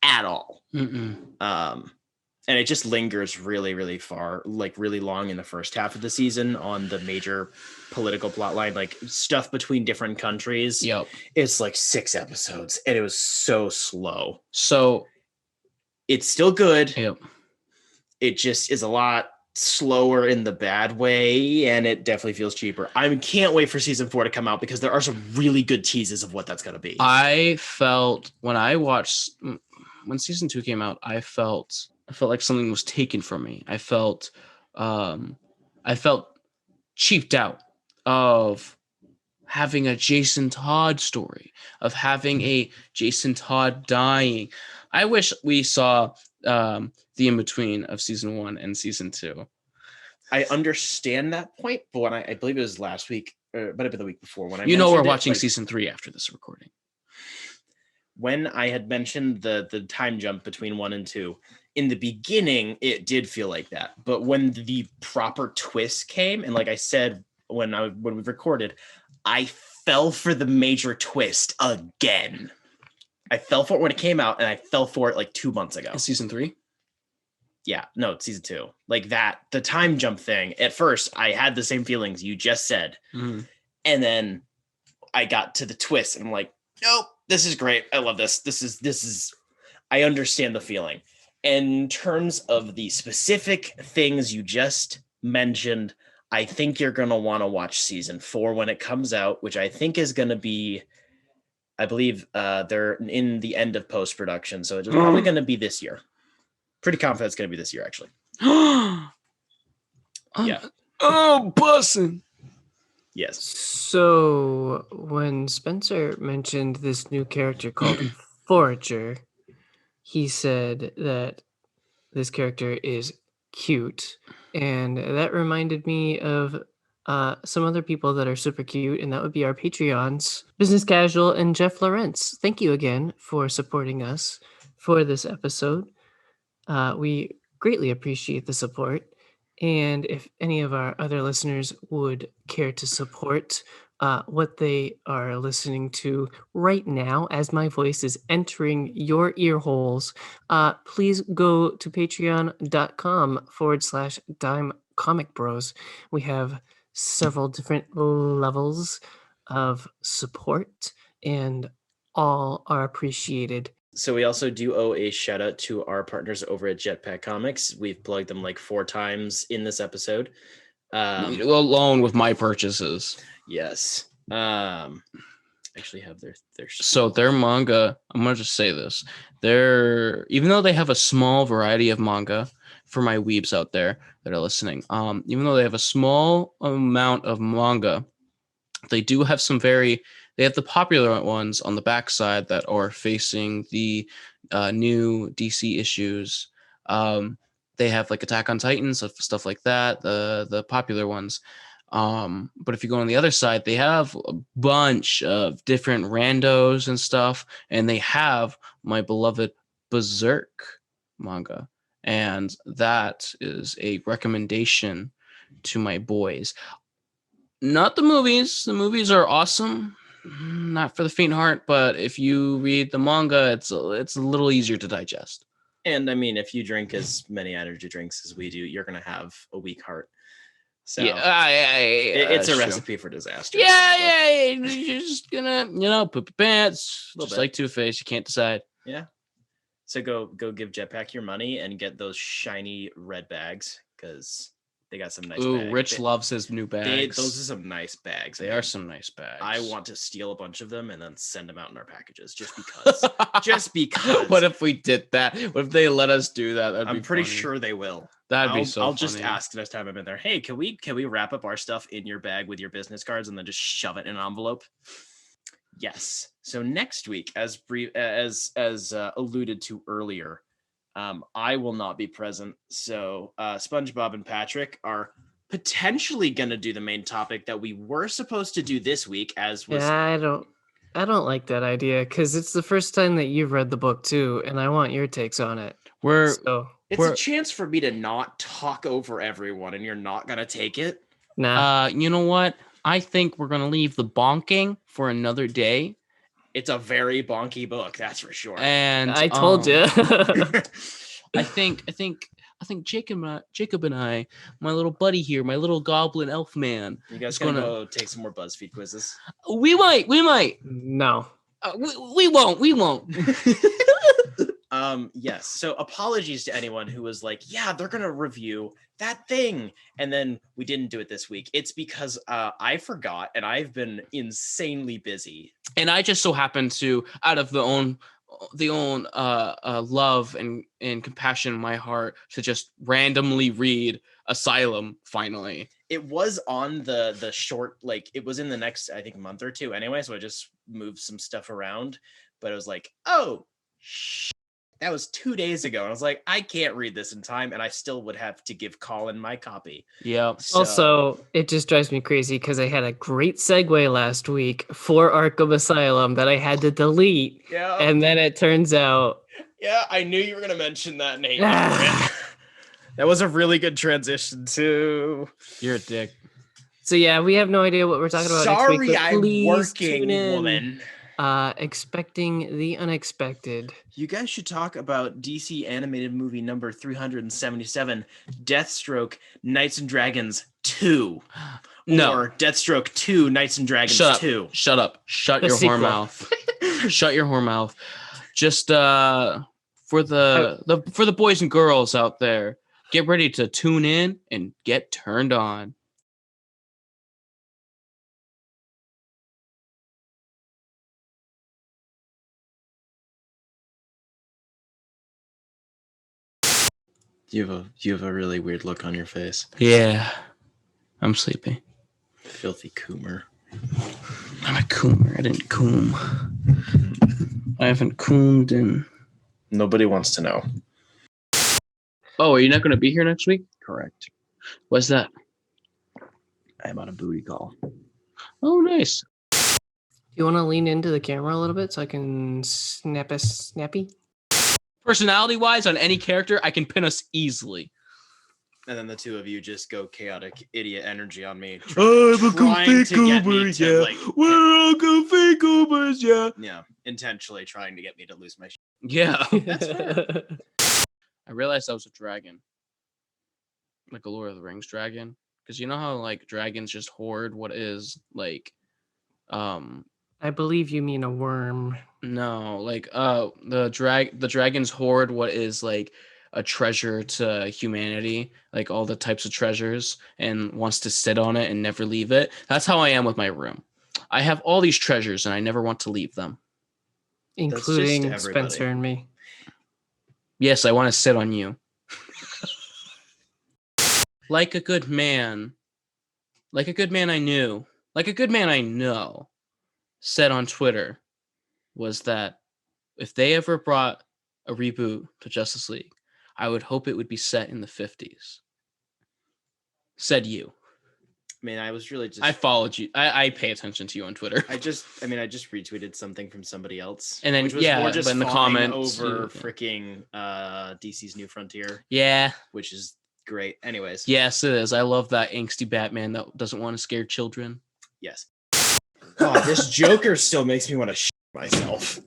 Speaker 3: at all. And it just lingers really, really far, like really long in the first half of the season on the major political plot line, like stuff between different countries.
Speaker 2: Yep.
Speaker 3: It's like 6 episodes and it was so slow.
Speaker 2: So
Speaker 3: it's still good.
Speaker 2: Yep.
Speaker 3: It just is a lot slower in the bad way, and it definitely feels cheaper. I can't wait for season 4 to come out because there are some really good teases of what that's going to be.
Speaker 2: I felt when season 2 came out, I felt like something was taken from me. I felt cheaped out of having a Jason Todd story, of having a Jason Todd dying. I wish we saw the in-between of season 1 and season 2.
Speaker 3: I understand that point, but when I believe it was last week, or might have been the week before, when
Speaker 2: we're watching season 3 after this recording.
Speaker 3: When I had mentioned the time jump between 1 and 2, in the beginning, it did feel like that. But when the proper twist came, and like I said, when we recorded, I fell for the major twist again. I fell for it when it came out, and I fell for it like 2 months ago.
Speaker 2: Season 3?
Speaker 3: Yeah, no, it's season 2. Like that, the time jump thing. At first, I had the same feelings you just said.
Speaker 2: Mm-hmm.
Speaker 3: And then I got to the twist, and I'm like, nope, this is great. I love this. This is, I understand the feeling. In terms of the specific things you just mentioned, I think you're going to want to watch season 4 when it comes out, which I think is going to be, I believe they're in the end of post-production. So it's probably going to be this year. Pretty confident it's going to be this year, actually. Yeah.
Speaker 2: Oh, bussin'.
Speaker 3: Yes.
Speaker 1: So when Spencer mentioned this new character called Forager, he said that this character is cute. And that reminded me of some other people that are super cute, and that would be our Patreons, Business Casual and Jeff Lawrence. Thank you again for supporting us for this episode. We greatly appreciate the support. And if any of our other listeners would care to support what they are listening to right now, as my voice is entering your ear holes, please go to patreon.com/dimecomicbros. We have several different levels of support, and all are appreciated.
Speaker 3: So we also do owe a shout out to our partners over at Jetpack Comics. We've plugged them like 4 times in this episode.
Speaker 2: Alone with my purchases.
Speaker 3: Yes. Actually have their
Speaker 2: so their manga, I'm gonna just say this. Even though they have a small variety of manga for my weebs out there that are listening, even though they have a small amount of manga, they do have they have the popular ones on the backside that are facing the new DC issues. They have like Attack on Titan, stuff like that, the popular ones. But if you go on the other side, they have a bunch of different randos and stuff, and they have my beloved Berserk manga. And that is a recommendation to my boys. Not the movies. The movies are awesome. Not for the faint heart, but if you read the manga, it's a little easier to digest.
Speaker 3: And I mean, if you drink as many energy drinks as we do, you're going to have a weak heart. So it's a recipe for disaster.
Speaker 2: Yeah. You're just gonna, poop your pants, just like Two-Face. You can't decide.
Speaker 3: Yeah. So go give Jetpack your money and get those shiny red bags because they got some nice bags.
Speaker 2: Rich loves his new bags.
Speaker 3: Those are some nice bags.
Speaker 2: They are some nice bags.
Speaker 3: I want to steal a bunch of them and then send them out in our packages just because. Just because.
Speaker 2: What if we did that? What if they let us do that?
Speaker 3: I'm pretty sure they will.
Speaker 2: That'd be so
Speaker 3: I'll
Speaker 2: funny.
Speaker 3: just ask next time I'm in there. Hey, can we wrap up our stuff in your bag with your business cards and then just shove it in an envelope? Yes. So next week, as alluded to earlier, I will not be present. So SpongeBob and Patrick are potentially going to do the main topic that we were supposed to do this week. I
Speaker 1: don't like that idea because it's the first time that you've read the book too, and I want your takes on it.
Speaker 3: It's a chance for me to not talk over everyone, and you're not going to take it.
Speaker 1: Nah.
Speaker 2: You know what? I think we're going to leave the bonking for another day.
Speaker 3: It's a very bonky book, that's for sure.
Speaker 2: And
Speaker 1: I told you.
Speaker 2: I think Jacob and I, my little buddy here, my little goblin elf man.
Speaker 3: You guys
Speaker 2: is
Speaker 3: gonna go take some more BuzzFeed quizzes?
Speaker 2: We might.
Speaker 1: No.
Speaker 2: We won't.
Speaker 3: Yes. So apologies to anyone who was like, yeah, they're gonna review that thing, and then we didn't do it this week. It's because I forgot, and I've been insanely busy.
Speaker 2: And I just so happened to, out of the own love and compassion in my heart, to just randomly read Asylum finally.
Speaker 3: It was on the short, like it was in the next, I think, month or two anyway, so I just moved some stuff around, but it was like, oh that was 2 days ago, and I was like, I can't read this in time, and I still would have to give Colin my copy.
Speaker 2: Yeah.
Speaker 3: So,
Speaker 1: Also, it just drives me crazy because I had a great segue last week for Arkham Asylum that I had to delete.
Speaker 3: yeah,
Speaker 1: And then it turns out.
Speaker 3: yeah, I knew you were gonna mention that name. That was a really good transition too.
Speaker 2: You're a dick.
Speaker 1: So yeah, we have no idea what we're talking about next week.
Speaker 3: Sorry,
Speaker 1: But
Speaker 3: I'm
Speaker 1: please
Speaker 3: working,
Speaker 1: tune in,
Speaker 3: woman.
Speaker 1: Expecting the unexpected.
Speaker 3: You guys should talk about DC animated movie number 377, Deathstroke Knights and Dragons 2.
Speaker 2: No.
Speaker 3: Or Deathstroke 2 Knights and Dragons
Speaker 2: Shut up.
Speaker 3: 2.
Speaker 2: Shut up. Shut
Speaker 1: The
Speaker 2: your
Speaker 1: sequel.
Speaker 2: whore mouth. Shut your whore mouth. Just for the boys and girls out there, get ready to tune in and get turned on.
Speaker 3: You have a really weird look on your face.
Speaker 2: Yeah. I'm sleepy.
Speaker 3: Filthy coomer.
Speaker 2: I'm a coomer. I didn't coom. I haven't coomed in.
Speaker 3: Nobody wants to know.
Speaker 2: Oh, are you not going to be here next week?
Speaker 3: Correct.
Speaker 2: What's that?
Speaker 3: I'm on a booty call.
Speaker 2: Oh, nice.
Speaker 1: Do you want to lean into the camera a little bit so I can snap a snappy?
Speaker 2: Personality-wise, on any character, I can pin us easily.
Speaker 3: And then the two of you just go chaotic idiot energy on me.
Speaker 2: I'm
Speaker 3: a goofy goober, yeah.
Speaker 2: We're all goofy goobers, yeah.
Speaker 3: Yeah, intentionally trying to get me to lose my shit.
Speaker 2: Yeah.
Speaker 3: That's fair.
Speaker 2: I realized I was a dragon. Like a Lord of the Rings dragon. Because you know how, like, dragons just hoard what is, like,
Speaker 1: I believe you mean a worm.
Speaker 2: no, like, the dragons hoard what is, like, a treasure to humanity, like all the types of treasures, and wants to sit on it and never leave it. That's how I am with my room. I have all these treasures and I never want to leave them.
Speaker 1: Including
Speaker 3: just everybody.
Speaker 1: Spencer and me.
Speaker 2: Yes, I want to sit on you. Like a good man I knew, like a good man I know, said on Twitter, was that if they ever brought a reboot to Justice League, I would hope it would be set in the 50s. Said you.
Speaker 3: I mean, I was really just...
Speaker 2: I followed you. I pay attention to you on Twitter.
Speaker 3: I just retweeted something from somebody else.
Speaker 2: And then,
Speaker 3: which was
Speaker 2: yeah,
Speaker 3: more just
Speaker 2: but in the
Speaker 3: fawning
Speaker 2: comments,
Speaker 3: over
Speaker 2: yeah.
Speaker 3: freaking DC's New Frontier,
Speaker 2: Yeah.
Speaker 3: which is great. Anyways.
Speaker 2: Yes, it is. I love that angsty Batman that doesn't want to scare children.
Speaker 3: Yes. God, this Joker still makes me want to shit myself.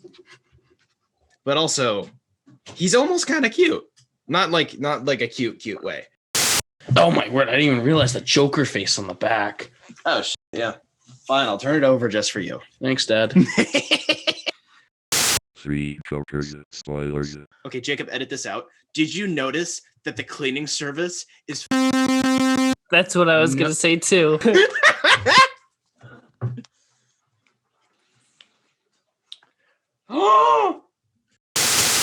Speaker 3: But also, he's almost kind of cute. Not like a cute way.
Speaker 2: Oh my word, I didn't even realize the Joker face on the back.
Speaker 3: Oh, yeah. Fine, I'll turn it over just for you.
Speaker 2: Thanks, Dad.
Speaker 5: 3 Jokers spoilers.
Speaker 3: Okay, Jacob, edit this out. Did you notice that the cleaning service is...
Speaker 1: That's what I was going to say too.
Speaker 3: Oh!